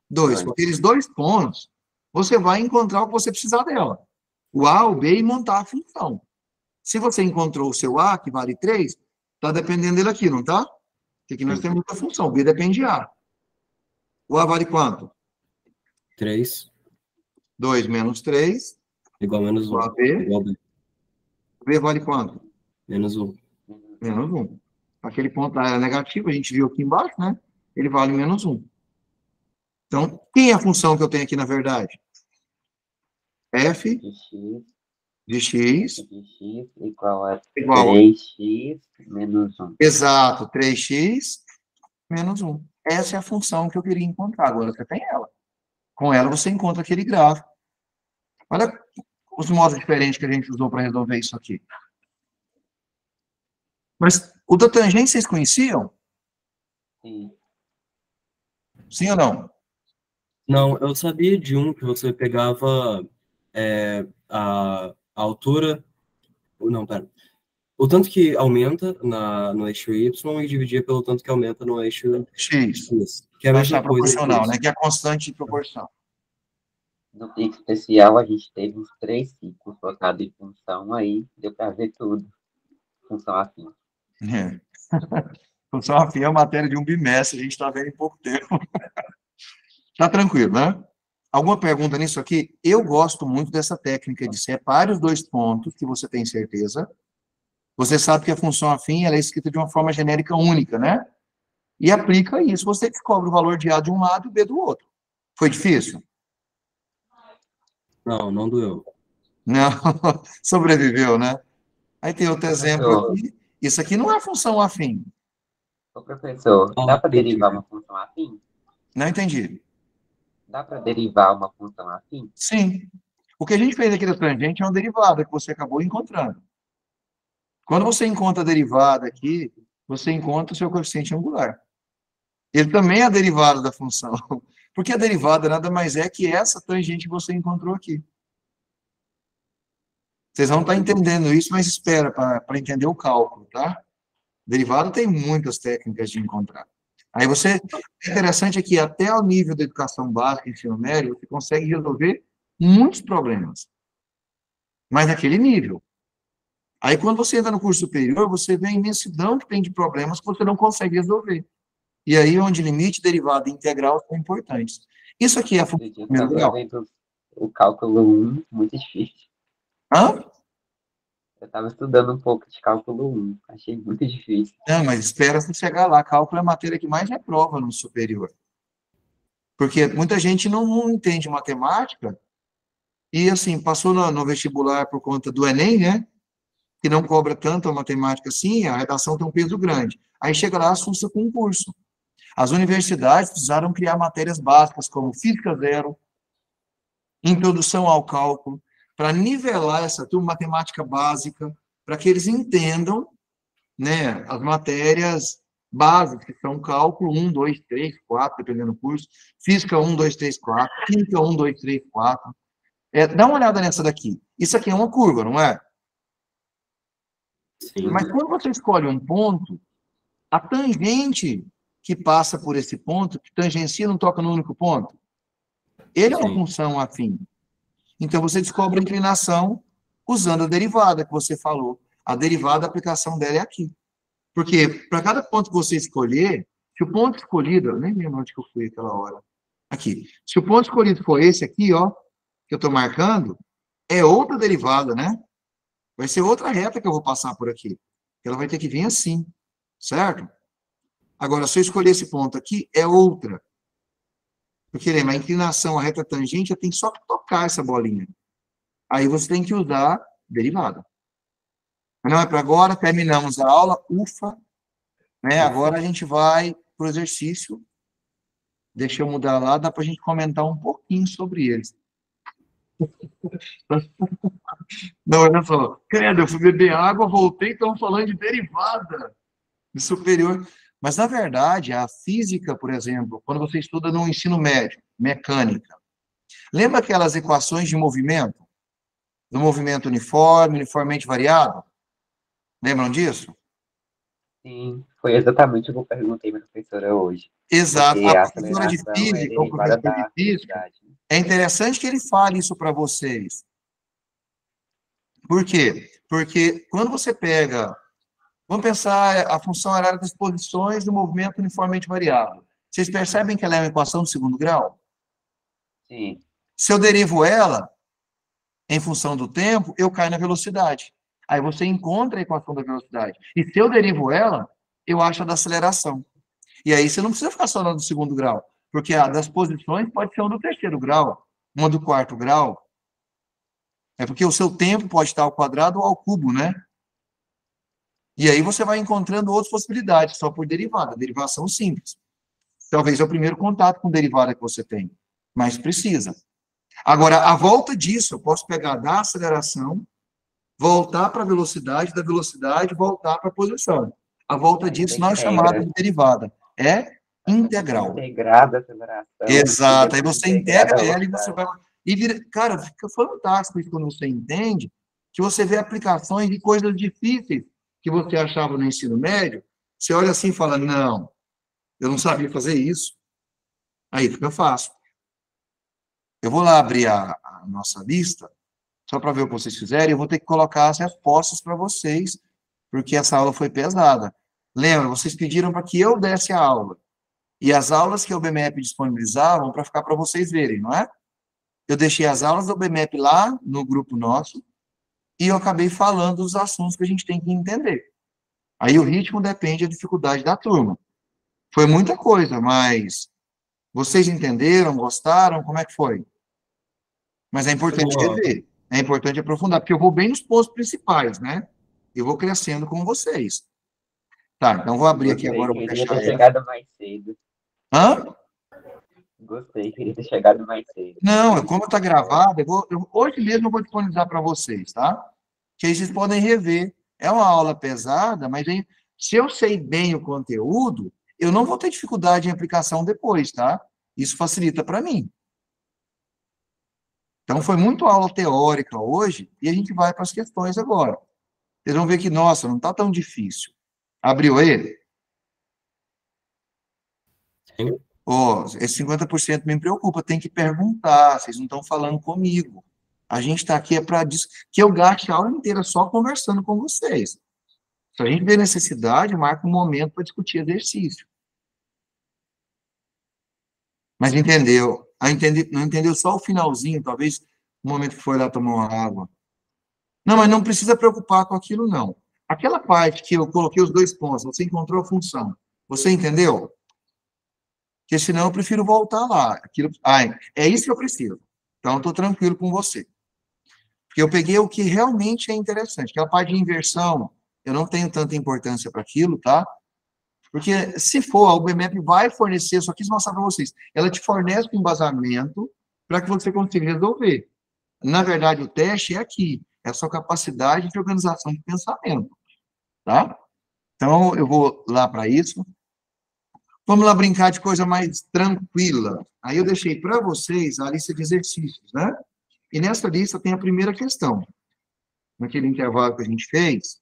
2. Com aqueles 2 pontos, você vai encontrar o que você precisar dela. O A, o B e montar a função. Se você encontrou o seu A, que vale 3, está dependendo dele aqui, não está? Porque aqui nós temos muita função. O B depende de A. O A vale quanto? 3. 2 menos 3. Igual a menos 1. Igual a B. Igual a B. O B vale quanto? Menos 1. Menos 1. Aquele ponto lá era negativo, a gente viu aqui embaixo, né? Ele vale menos 1. Então, quem é a função que eu tenho aqui, na verdade? F de x igual a igual a 3x menos 1. exato, 3x menos 1. Essa é a função que eu queria encontrar. Agora você tem ela. Com ela você encontra aquele gráfico. Olha os modos diferentes que a gente usou para resolver isso aqui. Mas o da tangente vocês conheciam? Sim. Sim ou não? Não, eu sabia de um que você pegava a altura. Não, pera. O tanto que aumenta no eixo Y e dividia pelo tanto que aumenta no eixo X. X. Que é a mesma coisa. Proporcional, né? Que é a constante de proporção. No pico especial, a gente teve uns 3 ciclos colocados em função, aí deu para ver tudo. Função afim. É. Função afim é matéria de um bimestre, a gente está vendo em pouco tempo. Tá tranquilo, né? Alguma pergunta nisso aqui? Eu gosto muito dessa técnica de separe os 2 pontos, que você tem certeza. Você sabe que a função afim ela é escrita de uma forma genérica única, né? E aplica isso. Você descobre o valor de A de um lado e B do outro. Foi difícil? Não, não doeu. Não, sobreviveu, né? Aí tem outro exemplo Professor. aqui. Isso aqui não é função afim. Ô, professor, dá para derivar uma função afim? Não entendi. Dá para derivar uma função afim? Sim. O que a gente fez aqui da tangente é uma derivada que você acabou encontrando. Quando você encontra a derivada aqui, você encontra o seu coeficiente angular. Ele também é a derivada da função. Porque a derivada nada mais é que essa tangente que você encontrou aqui. Vocês vão estar entendendo isso, mas espera para entender o cálculo, tá? Derivada tem muitas técnicas de encontrar. Aí você, o interessante é que até ao nível da educação básica, ensino médio, você consegue resolver muitos problemas. Mas naquele nível. Aí quando você entra no curso superior, você vê a imensidão que tem de problemas que você não consegue resolver. E aí onde limite, derivada e integral são importantes. Isso aqui é a função do primeiro grau. O cálculo 1, muito difícil. Hã? Eu estava estudando um pouco de cálculo 1, achei muito difícil. Não, mas espera você chegar lá. Cálculo é a matéria que mais reprova no superior. Porque muita gente não entende matemática e, assim, passou no vestibular por conta do Enem, né? Que não cobra tanto a matemática assim, a redação tem um peso grande. Aí chega lá, assusta com um curso. As universidades precisaram criar matérias básicas, como Física Zero, Introdução ao Cálculo, para nivelar essa turma, matemática básica, para que eles entendam né, as matérias básicas, que são cálculo 1, 2, 3, 4, dependendo do curso, física 1, 2, 3, 4, química 1, 2, 3, 4. Dá uma olhada nessa daqui. Isso aqui é uma curva, não é? Sim. Mas quando você escolhe um ponto, a tangente que passa por esse ponto, que tangencia, não toca no único ponto. Ele é uma Sim. função afim. Então, você descobre a inclinação usando a derivada que você falou. A derivada, a aplicação dela é aqui. Porque, para cada ponto que você escolher, se o ponto escolhido, eu nem lembro onde que eu fui aquela hora. Aqui. Se o ponto escolhido for esse aqui, ó, que eu estou marcando, é outra derivada, né? Vai ser outra reta que eu vou passar por aqui. Ela vai ter que vir assim, certo? Agora, se eu escolher esse ponto aqui, é outra. Porque, lembra, a inclinação, a reta tangente, eu tenho só que tocar essa bolinha. Aí você tem que usar derivada. Mas não é para agora, terminamos a aula, ufa, né? Agora a gente vai para o exercício. Deixa eu mudar lá, dá para a gente comentar um pouquinho sobre eles. Não, olha só, credo, eu fui beber água, voltei, estão falando de derivada, de superior. Mas, na verdade, a física, por exemplo, quando você estuda no ensino médio, mecânica, lembra aquelas equações de movimento? Do movimento uniforme, uniformemente variado? Lembram disso? Sim, foi exatamente o que eu perguntei para a professora hoje. Exato. Porque A a professora de aceleração é física, ou derivada professor de da física, velocidade. é interessante que ele fale isso para vocês. Por quê? Porque quando você pega, vamos pensar a função horária das posições do movimento uniformemente variável. Vocês percebem que ela é uma equação de segundo grau? Sim, Se eu derivo ela em função do tempo, eu caio na velocidade. Aí você encontra a equação da velocidade. E se eu derivo ela, eu acho a da aceleração. E aí você não precisa ficar só na do segundo grau, porque a das posições pode ser uma do terceiro grau, uma do quarto grau. É porque o seu tempo pode estar ao quadrado ou ao cubo, né? E aí você vai encontrando outras possibilidades, só por derivada, derivação simples. Talvez é o primeiro contato com derivada que você tem, mas precisa. Agora, a volta disso, eu posso pegar da aceleração, voltar para a velocidade, da velocidade, voltar para a posição. A volta aí disso você não é chamada integra. de derivada, é integral. Integrada a aceleração e Exato. Aí depois você integrada integra a ela e você velocidade. vai. E vira. Cara, fica fantástico isso quando você entende, que você vê aplicações de coisas difíceis que você achava no ensino médio. Você olha assim e fala: não, eu não sabia fazer isso. Aí fica fácil. Eu vou lá abrir a nossa lista, só para ver o que vocês fizerem. Eu vou ter que colocar as respostas para vocês, porque essa aula foi pesada. Lembra, vocês pediram para que eu desse a aula. E as aulas que o BMEP disponibilizavam para ficar para vocês verem, não é? Eu deixei as aulas do BMEP lá no grupo nosso e eu acabei falando dos assuntos que a gente tem que entender. Aí o ritmo depende da dificuldade da turma. Foi muita coisa, mas vocês entenderam, gostaram? Como é que foi? Mas é importante Boa. rever, é importante aprofundar, porque eu vou bem nos pontos principais, né? Eu vou crescendo com vocês. Tá, então vou abrir aqui Gostei, agora, eu vou queria fechar ter ela. chegado mais cedo. Hã? Gostei, queria ter chegado mais cedo. Não, como está gravado, hoje mesmo eu vou disponibilizar para vocês, tá? Que aí vocês podem rever. É uma aula pesada, mas aí, se eu sei bem o conteúdo, eu não vou ter dificuldade em aplicação depois, tá? Isso facilita para mim. Então, foi muito aula teórica hoje, e a gente vai para as questões agora. Vocês vão ver que, nossa, não está tão difícil. Abriu ele? Sim. Esse 50% me preocupa, tem que perguntar, vocês não estão falando comigo. A gente está aqui para que eu gaste a aula inteira só conversando com vocês. Se a gente vê necessidade, marca um momento para discutir exercício. Mas entendeu? Não entendeu só o finalzinho, talvez o momento que foi lá tomar uma água. Não, mas não precisa preocupar com aquilo, não. Aquela parte que eu coloquei os dois pontos, você encontrou a função. Você entendeu? Porque senão eu prefiro voltar lá. É isso que eu preciso. Então, eu estou tranquilo com você. Porque eu peguei o que realmente é interessante. Aquela parte de inversão, eu não tenho tanta importância para aquilo, tá? Porque, se for, a UBMEP vai fornecer, só quis mostrar para vocês, ela te fornece um embasamento para que você consiga resolver. Na verdade, o teste é aqui, é a sua capacidade de organização de pensamento, tá? Então, eu vou lá para isso. Vamos lá brincar de coisa mais tranquila. Aí eu deixei para vocês a lista de exercícios, né? E nessa lista tem a primeira questão. Naquele intervalo que a gente fez.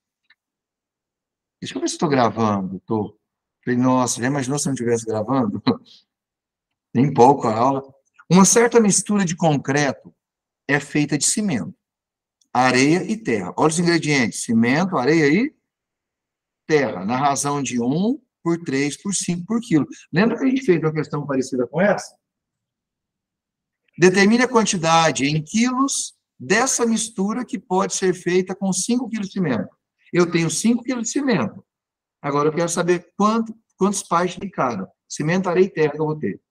Deixa eu ver se estou gravando. Estou. Falei, nossa, já imaginou se eu não estivesse gravando? Nem pouco a aula. Uma certa mistura de concreto é feita de cimento, areia e terra. Olha os ingredientes: cimento, areia e terra, na razão de 1 por 3 por 5 por quilo. Lembra que a gente fez uma questão parecida com essa? Determine a quantidade em quilos dessa mistura que pode ser feita com 5 quilos de cimento. Eu tenho 5 quilos de cimento. Agora eu quero saber quantos partes de cada. Cimento, areia e terra que eu vou ter.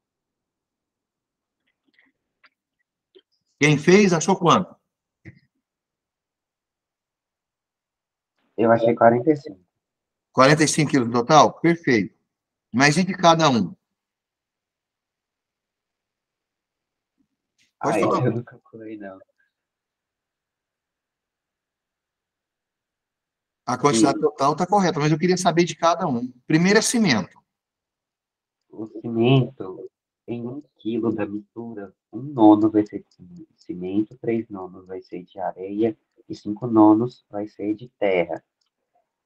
Quem fez, achou quanto? Eu achei 45. 45 quilos no total? Perfeito. Mas e de cada um? Pode falar. Eu não calculei, não. A quantidade total está correta, mas eu queria saber de cada um. Primeiro é cimento. O cimento, em 1 quilo da mistura, 1 nono vai ser de cimento, 3 nonos vai ser de areia e 5 nonos vai ser de terra.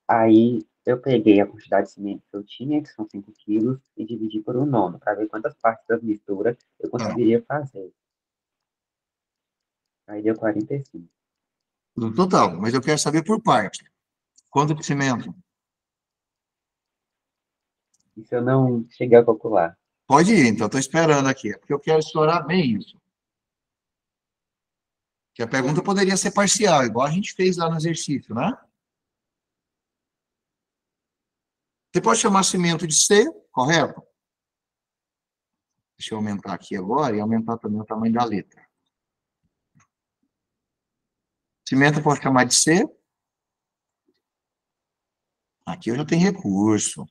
Aí eu peguei a quantidade de cimento que eu tinha, que são 5 quilos, e dividi por 1 nono, para ver quantas partes da mistura eu conseguiria fazer. Aí deu 45. No total, mas eu quero saber por parte. Quanto de cimento? Isso eu não cheguei a calcular. Pode ir, então, estou esperando aqui, porque eu quero explorar bem isso. Que a pergunta poderia ser parcial, igual a gente fez lá no exercício, né? Você pode chamar cimento de C, correto? Deixa eu aumentar aqui agora e aumentar também o tamanho da letra. Cimento eu posso chamar de C. Aqui eu já tenho recurso.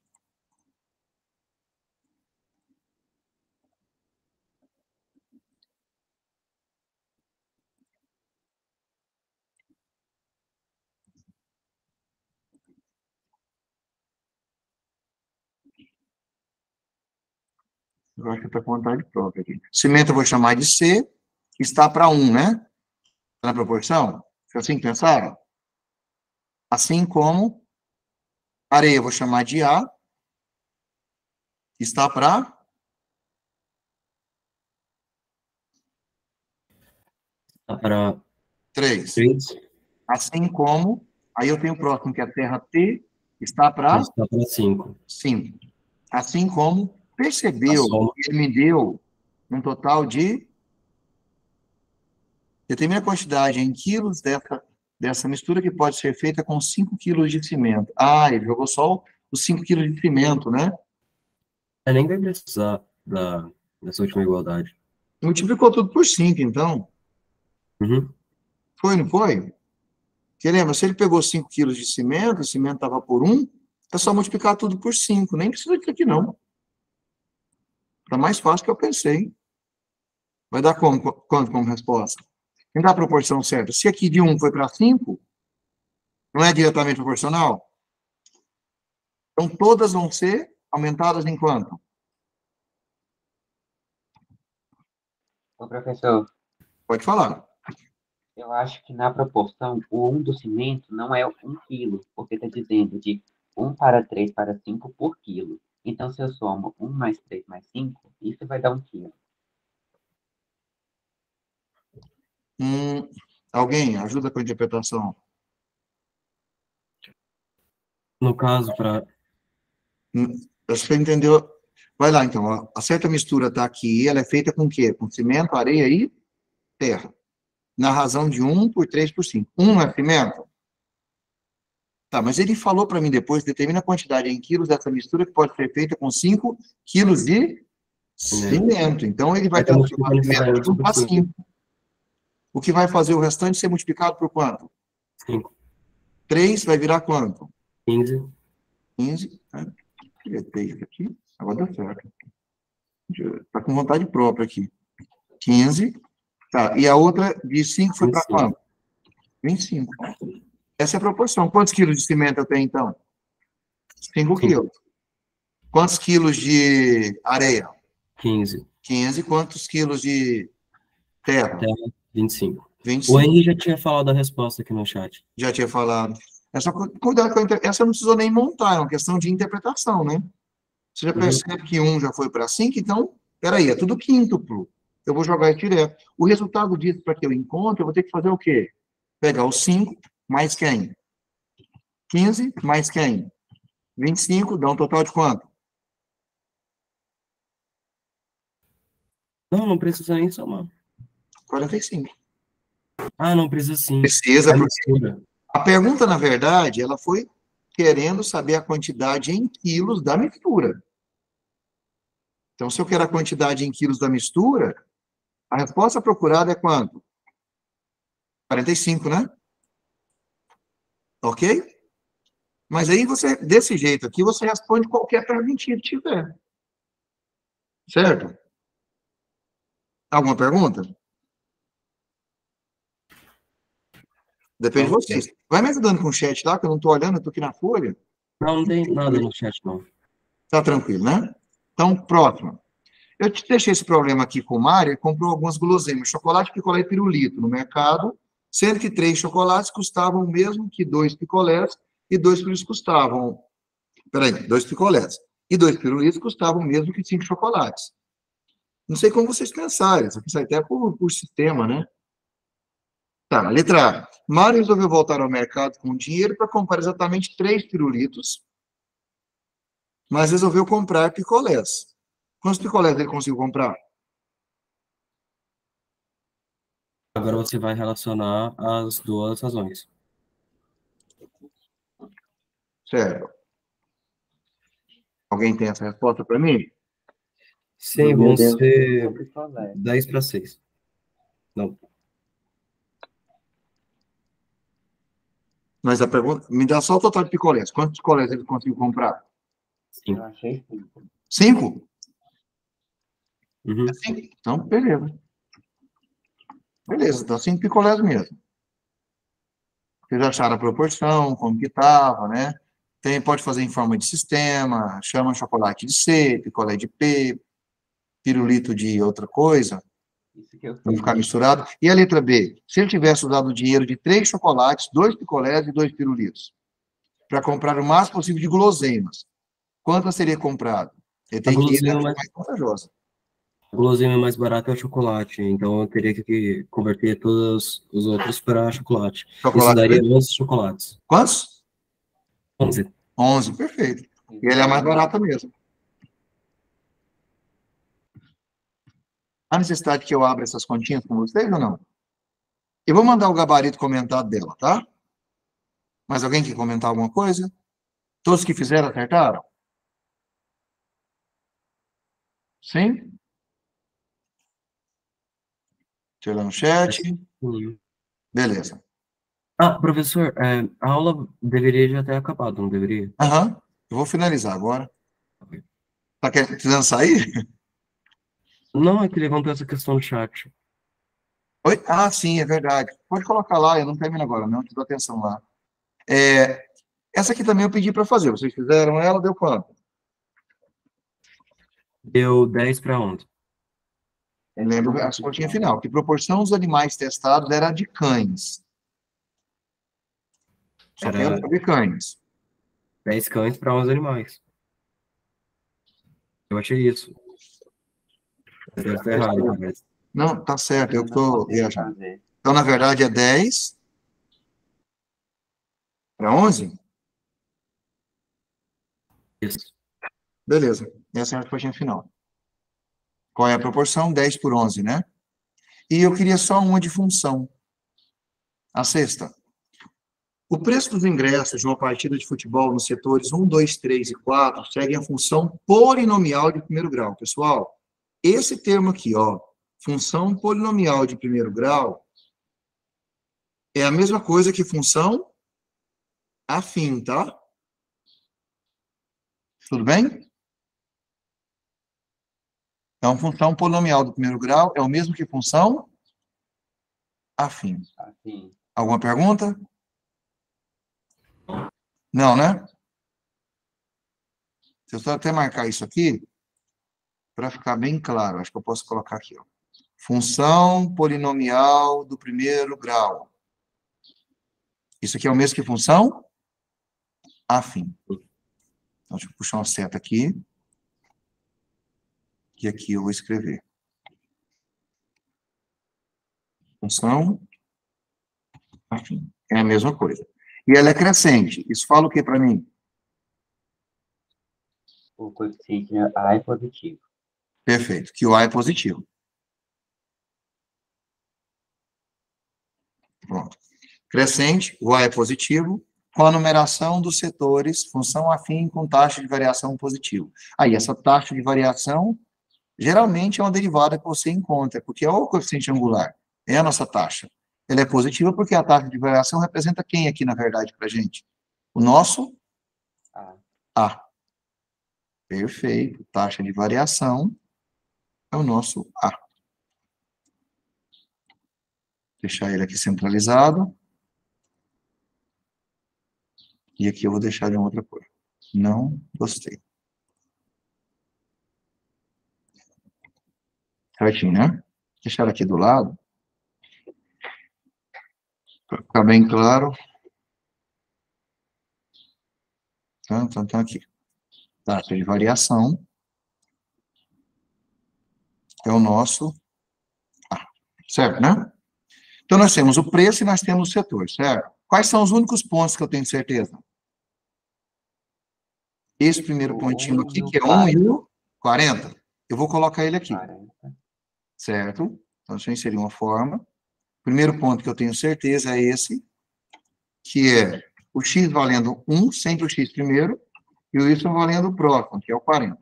Eu acho que está com vontade própria aqui. Cimento eu vou chamar de C, que está para 1, né? Está na proporção? Foi assim que pensaram? Assim como areia eu vou chamar de A, que está para... Tá para 3. 3. Assim como, aí eu tenho o próximo, que é a terra T, está para... Está para 5. 5. Assim como, percebeu que ele me deu um total de... Determina a quantidade em quilos dessa mistura que pode ser feita com 5 quilos de cimento. Ah, ele jogou só os 5 quilos de cimento, né? Nem vai precisar dessa última igualdade. Multiplicou tudo por 5, então. Uhum. Foi, não foi? Porque lembra, se ele pegou 5 quilos de cimento, o cimento estava por 1, é só multiplicar tudo por 5. Nem precisa disso aqui, não. Está mais fácil que eu pensei. Vai dar quanto como resposta? Quem dá a proporção certa? Se aqui de 1 foi para 5, não é diretamente proporcional? Então, todas vão ser aumentadas em quanto? Ô, professor, Pode falar. eu acho que na proporção, o 1 do cimento não é 1 quilo, porque está dizendo de 1 para 3 para 5 por quilo. Então, se eu somo 1 mais 3 mais 5, isso vai dar 1 quilo. Alguém ajuda com a interpretação? No caso, para... Acho que você entendeu. Vai lá, então. Ó. A certa mistura está aqui. Ela é feita com o quê? Com cimento, areia e terra. Na razão de 1 por 3 por 5. 1 é cimento? Tá, mas ele falou para mim depois, determina a quantidade em quilos dessa mistura que pode ser feita com 5 quilos de cimento. Então, ele vai transformar o cimento de 1 para 5. O que vai fazer o restante ser multiplicado por quanto? 5. 3 vai virar quanto? 15. 15. Deletei isso aqui. Agora deu certo. Está com vontade própria aqui. 15. Tá, e a outra de 5 foi para quanto? 25. Essa é a proporção. Quantos quilos de cimento eu tenho, então? 5 quilos. Quantos quilos de areia? 15. 15. Quantos quilos de terra? Terra, 25. 25. O Henry já tinha falado a resposta aqui no chat. Já tinha falado. É só cuidar com essa não precisou nem montar, é uma questão de interpretação, né? Você já percebe que 1 já foi para 5, então, peraí, é tudo quíntuplo. Eu vou jogar isso direto. O resultado disso, para que eu encontre, eu vou ter que fazer o quê? Pegar os 5 mais quem? 15 mais quem? 25, dá um total de quanto? Não precisa nem somar. 45. Ah, não precisa sim. Precisa, É porque mistura. a pergunta, na verdade, ela foi querendo saber a quantidade em quilos da mistura. Então, se eu quero a quantidade em quilos da mistura, a resposta procurada é quanto? 45, né? Ok? Mas aí você, desse jeito aqui, você responde qualquer perguntinha que tiver. Certo? Alguma pergunta? Depende de vocês. Vai me ajudando com o chat lá, que eu não estou olhando, eu estou aqui na folha. Não tem nada no chat, não. Tá tranquilo, né? Então, próximo. Eu te deixei esse problema aqui com o Mário, ele comprou algumas guloseimas, chocolate, picolé e pirulito no mercado, sendo que 3 chocolates custavam o mesmo que 2 picolés, e 2 pirulitos custavam... Peraí, 2 picolés. E 2 pirulitos custavam o mesmo que 5 chocolates. Não sei como vocês pensaram, isso aqui sai até por sistema, né? Tá, letra A. Mário resolveu voltar ao mercado com dinheiro para comprar exatamente 3 pirulitos, mas resolveu comprar picolés. Quantos picolés ele conseguiu comprar? Agora você vai relacionar as duas razões. Certo. Alguém tem essa resposta para mim? Sim, vão ser 10 para 6. Não. Mas a pergunta, me dá só o total de picolés. Quantos picolés ele conseguiu comprar? Eu achei 5. 5? Uhum. Então, beleza. Beleza, então 5 picolés mesmo. Vocês acharam a proporção, como que estava, né? Pode fazer em forma de sistema, chama chocolate de C, picolé de P, pirulito de outra coisa, Isso que eu para não fiz. ficar misturado. E a letra B? Se ele tivesse usado o dinheiro de 3 chocolates, 2 picolés e 2 pirulitos, para comprar o máximo possível de guloseimas, quantas teria comprado? Ele tem que ir guloseima mais vantajosa. A guloseima mais barata é o chocolate, então eu teria que converter todos os outros para chocolate. Isso Chocolate daria preto? 11 chocolates. Quantos? 11. 11, perfeito. E ela é a mais barata mesmo. Há necessidade que eu abra essas continhas com vocês ou não? Eu vou mandar o gabarito comentado dela, tá? Mais alguém quer comentar alguma coisa? Todos que fizeram acertaram? Sim? Deixa eu olhar no chat. Beleza. Ah, professor, a aula deveria já ter acabado, não deveria? Aham. Eu vou finalizar agora. Tá precisando sair? Não, é que levantou essa questão no chat. Oi? Ah, sim, é verdade. Pode colocar lá, eu não termino agora, não. Te dou atenção lá. Essa aqui também eu pedi para fazer. Vocês fizeram ela, deu quanto? Deu 10 para 11. Eu lembro a continha final. Que proporção dos animais testados era a de cães? Só quero saber cães. 10 cães para 11 animais. Eu achei isso. Eu devo estar errado, mas... Não, tá certo, eu estou viajando. Fazer. Então, na verdade, é 10 para 11? Isso. Beleza, essa é a resposta final. Qual é a proporção? 10 por 11, né? E eu queria só uma de função. A sexta. O preço dos ingressos de uma partida de futebol nos setores 1, 2, 3 e 4 seguem a função polinomial de primeiro grau. Pessoal, esse termo aqui, ó, função polinomial de primeiro grau, é a mesma coisa que função afim, tá? Tudo bem? Então, função polinomial do primeiro grau é o mesmo que função afim. Assim. Alguma pergunta? Não, né? eu até marcar isso aqui, para ficar bem claro. Acho que eu posso colocar aqui, ó. Função polinomial do primeiro grau. Isso aqui é o mesmo que função afim. Então, deixa eu puxar uma seta aqui. E aqui eu vou escrever. Função afim. É a mesma coisa. E ela é crescente. Isso fala o que para mim? O coeficiente A é positivo. Perfeito. Que o A é positivo. Pronto. Crescente, o A é positivo, com a numeração dos setores, função afim com taxa de variação positivo. Aí, essa taxa de variação, geralmente é uma derivada que você encontra, porque é o coeficiente angular, é a nossa taxa. Ela é positiva porque a taxa de variação representa quem aqui, na verdade, para a gente? O nosso A. Perfeito. Taxa de variação é o nosso A. Deixar ele aqui centralizado. E aqui eu vou deixar em outra cor. Não gostei. Certinho, né? Deixar aqui do lado. Para ficar bem claro. Então aqui. Taxa de variação é o nosso A. Certo, né? Então, nós temos o preço e nós temos o setor, certo? Quais são os únicos pontos que eu tenho certeza? Esse primeiro pontinho aqui, que é 1 e o 40. Eu vou colocar ele aqui. Certo? Então, deixa eu inserir uma forma. Primeiro ponto que eu tenho certeza é esse, que é o x valendo 1, sempre o x primeiro, e o y valendo o próximo, que é o 40.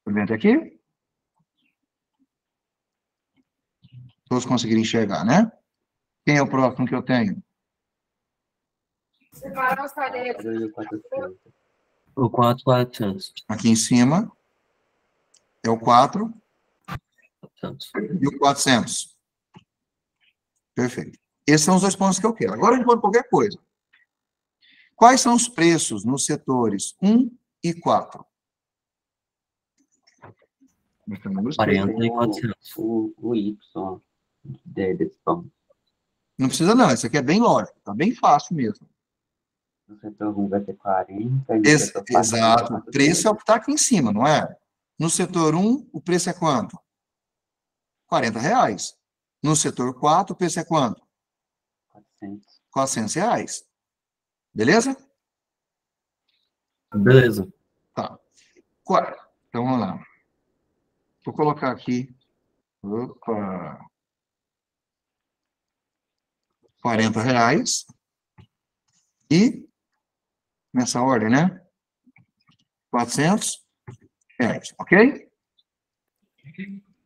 Tudo bem até aqui? Todos conseguirem enxergar, né? Quem é o próximo que eu tenho? O 4,400. Aqui em cima é o 4 e o 400. Perfeito. Esses são os dois pontos que eu quero. Agora a gente pode qualquer coisa. Quais são os preços nos setores 1 e 4? 40 e 400. O Y desse ponto. Não precisa não, isso aqui é bem lógico, tá bem fácil mesmo. No setor 1 vai ser 40. E no setor 4, Exato, o preço é o que está aqui em cima, não é? No setor 1, o preço é quanto? R$40. No setor 4, o preço é quanto? 400. R$400. Beleza? Beleza. Tá. Então, vamos lá. Vou colocar aqui. Opa. R$40. E, nessa ordem, né? R$400. Ok?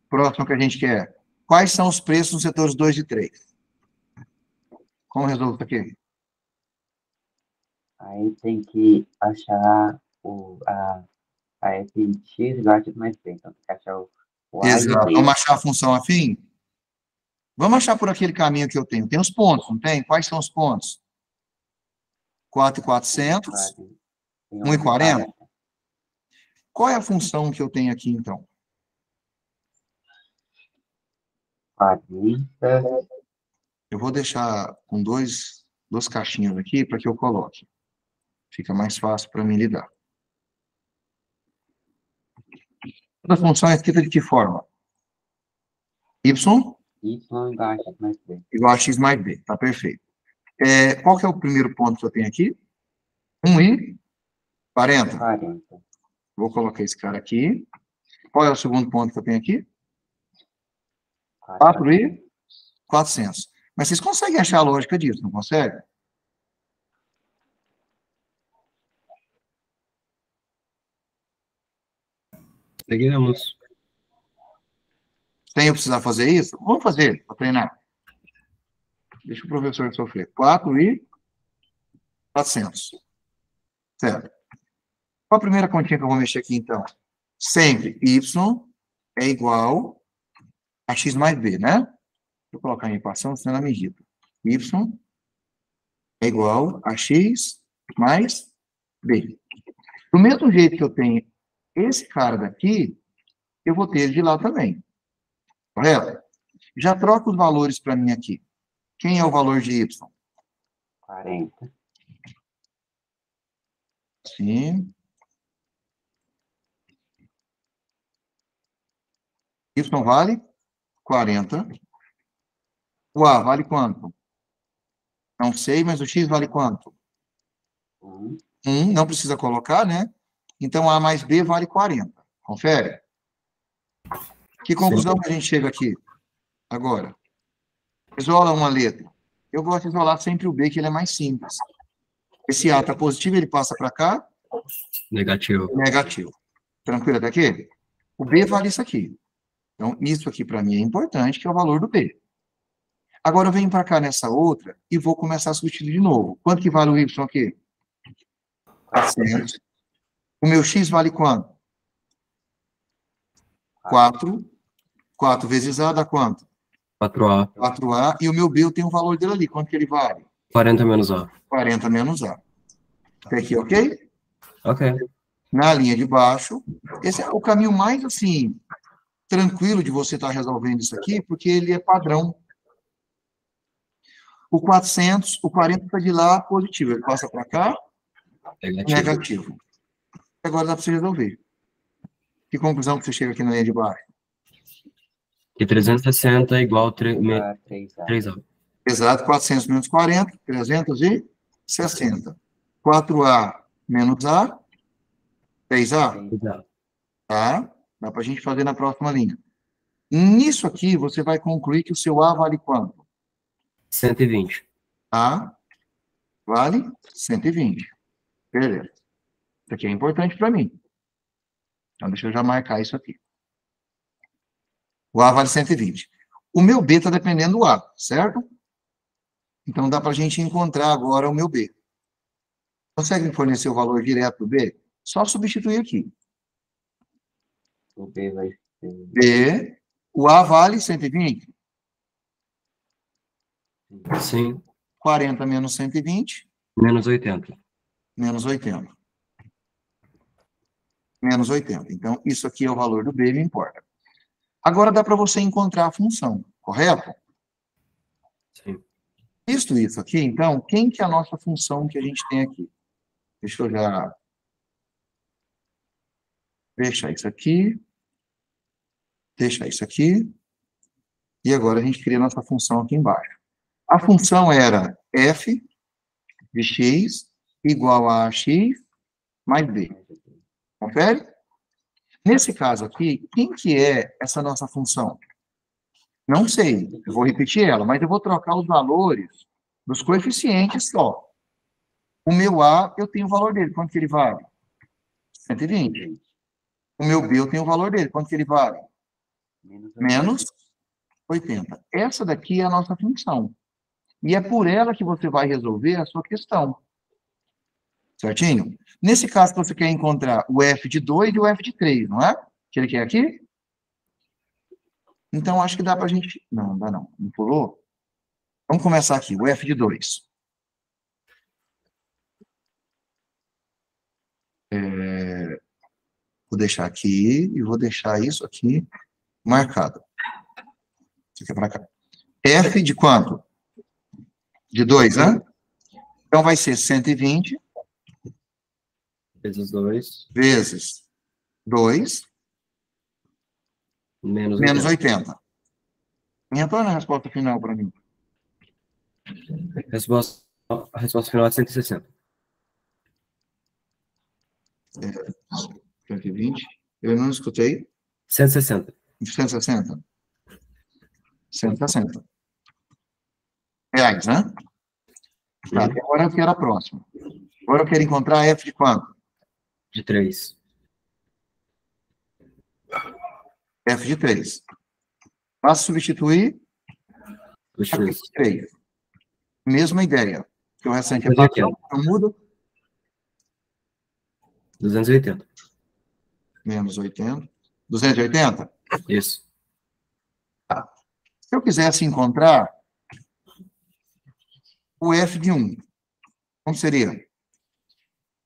Próximo que a gente quer. Quais são os preços nos setores 2 e 3? Como resolve isso aqui? Aí tem que achar a fx igual a x mais b. Então, tem que achar o a Exato. e b. Vamos achar a função afim? Vamos achar por aquele caminho que eu tenho. Tem os pontos, não tem? Quais são os pontos? 4,400, 1,40. Qual é a função que eu tenho aqui, então? 40. Eu vou deixar com duas caixinhas aqui para que eu coloque. Fica mais fácil para mim lidar. A função é escrita de que forma? Y Y igual a x mais b. igual a x mais b. Tá perfeito. Qual que é o primeiro ponto que eu tenho aqui? 1,40. 40. Vou colocar esse cara aqui. Qual é o segundo ponto que eu tenho aqui? 4,400. Mas vocês conseguem achar a lógica disso, não conseguem? Seguimos. Sem eu precisar fazer isso? Vamos fazer, para treinar. Deixa o professor sofrer. 4,400. Certo. Qual a primeira continha que eu vou mexer aqui, então? Sempre y é igual a x mais b, né? Vou colocar em equação, senão ela me irrita. Y é igual a x mais b. Do mesmo jeito que eu tenho esse cara daqui, eu vou ter ele de lá também. Correto? Já troco os valores para mim aqui. Quem é o valor de y? 40. Sim. Y vale 40. O A vale quanto? Não sei, mas o X vale quanto? 1. 1, não precisa colocar, né? Então, A mais B vale 40. Confere. Que conclusão que a gente chega aqui? Agora. Isola uma letra. Eu gosto de isolar sempre o B, que ele é mais simples. Esse A está positivo, ele passa para cá. Negativo. Negativo. Tranquilo até aqui? O B vale isso aqui. Então, isso aqui para mim é importante, que é o valor do B. Agora eu venho para cá nessa outra e vou começar a substituir de novo. Quanto que vale o Y aqui? 400. O meu X vale quanto? 4. 4 vezes A dá quanto? 4A. 4A. E o meu B eu tenho o valor dele ali. Quanto que ele vale? 40 menos A. 40 menos A. Até aqui, ok? Ok. Na linha de baixo. Esse é o caminho mais, assim, tranquilo de você estar resolvendo isso aqui, porque ele é padrão. O 400, o 40 está de lá, positivo. Ele passa para cá, negativo. Agora dá para você resolver. Que conclusão que você chega aqui na linha de baixo? Que 360 é igual a 3A. 3A. Exato, 400 menos 40, 360. 4A menos A, 3A. Exato. Tá? Dá para a gente fazer na próxima linha. Nisso aqui, você vai concluir que o seu A vale quanto? 120. A vale 120. Beleza. Isso aqui é importante para mim. Então, deixa eu já marcar isso aqui. O A vale 120. O meu B está dependendo do A, certo? Então, dá para a gente encontrar agora o meu B. Consegue me fornecer o valor direto do B? Só substituir aqui. O B vai ser B, o A vale 120. Sim. 40 menos 120, Menos 80. menos 80. Menos 80. Então, isso aqui é o valor do B, não importa. Agora dá para você encontrar a função, correto? Sim. Visto isso aqui, então, quem que é a nossa função que a gente tem aqui? Deixa eu já deixar isso aqui. Deixar isso aqui. E agora a gente cria a nossa função aqui embaixo. A função era f de x igual a x mais b. Confere? Nesse caso aqui, quem que é essa nossa função? Não sei, eu vou repetir ela, mas eu vou trocar os valores dos coeficientes só. O meu A, eu tenho o valor dele. Quanto que ele vale? 120. O meu B, eu tenho o valor dele. Quanto que ele vale? Menos 80. Essa daqui é a nossa função. E é por ela que você vai resolver a sua questão. Certinho? Nesse caso, você quer encontrar o f de 2 e o f de 3, não é? Que ele quer aqui? Então, acho que dá para a gente... Não, dá não. Não pulou? Vamos começar aqui. O f de 2. Vou deixar aqui e vou deixar isso aqui marcado. Isso aqui é para cá. F de quanto? De 2, né? Então, vai ser 120 Vezes 2. vezes 2 menos 80. Me retorna a resposta final para mim. A resposta final é 160. 120. Eu não escutei. 160. 160. 160. Reais, né? Tá, agora eu quero a próxima. Agora eu quero encontrar f de quanto? De 3. F de 3. Faço substituir Puxa f isso. de 3. Mesma ideia. Que o restante é Fazer aqui, padrão, não muda. 280. Menos 80. 280? Isso. Se eu quisesse encontrar o f de 1, como seria?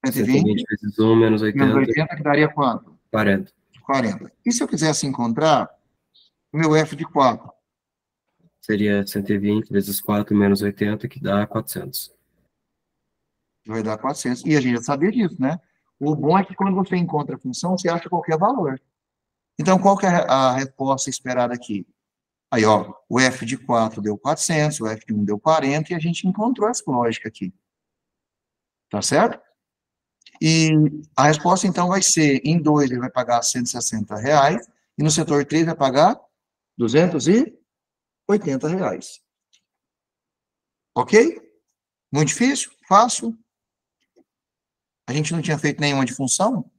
120 120 vezes 1 menos menos 80, 80, que daria quanto? 40. 40. E se eu quisesse encontrar o meu F de 4? Seria 120 vezes 4 menos 80, que dá 400. Vai dar 400. E a gente já sabia disso, né? O bom é que quando você encontra a função, você acha qualquer valor. Então, qual que é a resposta esperada aqui? Aí, ó, o F de 4 deu 400, o F de 1 deu 40, e a gente encontrou essa lógica aqui. Tá certo? E a resposta, então, vai ser, em 2 ele vai pagar R$ 160, e no setor 3 vai pagar R$ 280. Ok? Muito difícil? Fácil? A gente não tinha feito nenhuma de função?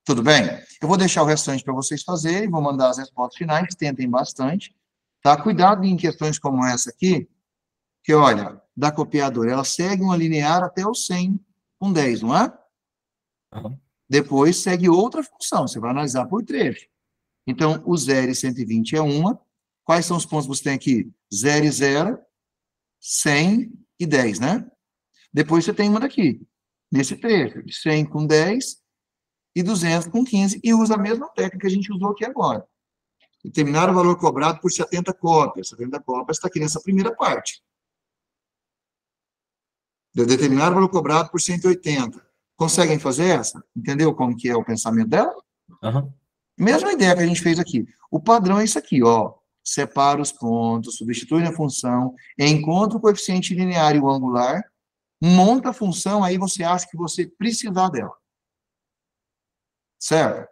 Tudo bem? Eu vou deixar o restante para vocês fazerem, vou mandar as respostas finais, tentem bastante. Tá? Cuidado em questões como essa aqui, que, olha, da copiadora, ela segue uma linear até o 100 com 10, não é? Uhum. Depois segue outra função, você vai analisar por trecho. Então, o 0 e 120 é uma. Quais são os pontos que você tem aqui? 0 e 0, 100 e 10, né? Depois você tem uma daqui, nesse trecho, de 100 com 10 e 200 com 15, e usa a mesma técnica que a gente usou aqui agora. Determinar o valor cobrado por 70 cópias. 70 cópias está aqui nessa primeira parte. Determinar o valor cobrado por 180. Conseguem fazer essa? Entendeu como que é o pensamento dela? Uhum. Mesma ideia que a gente fez aqui. O padrão é isso aqui, ó. Separa os pontos, substitui na função, encontra o coeficiente linear e o angular, monta a função, aí você acha que você precisar dela. Certo?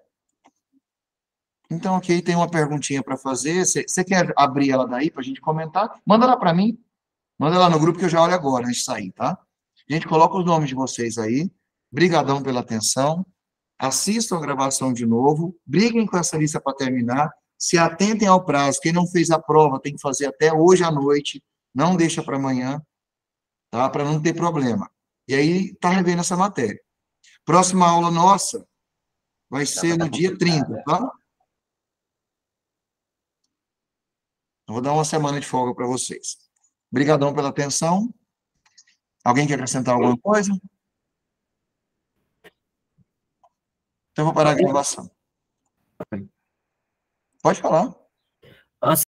Então, aqui tem uma perguntinha para fazer. Você quer abrir ela daí para a gente comentar? Manda lá para mim. Manda lá no grupo que eu já olho agora, antes de sair, tá? A gente coloca os nomes de vocês aí. Brigadão pela atenção. Assistam a gravação de novo. Briguem com essa lista para terminar. Se atentem ao prazo. Quem não fez a prova tem que fazer até hoje à noite. Não deixa para amanhã, tá? Para não ter problema. E aí, tá revendo essa matéria. Próxima aula nossa vai ser no dia 30, tá? Eu vou dar uma semana de folga para vocês. Obrigadão pela atenção. Alguém quer acrescentar alguma coisa? Então, eu vou parar a gravação. Pode falar.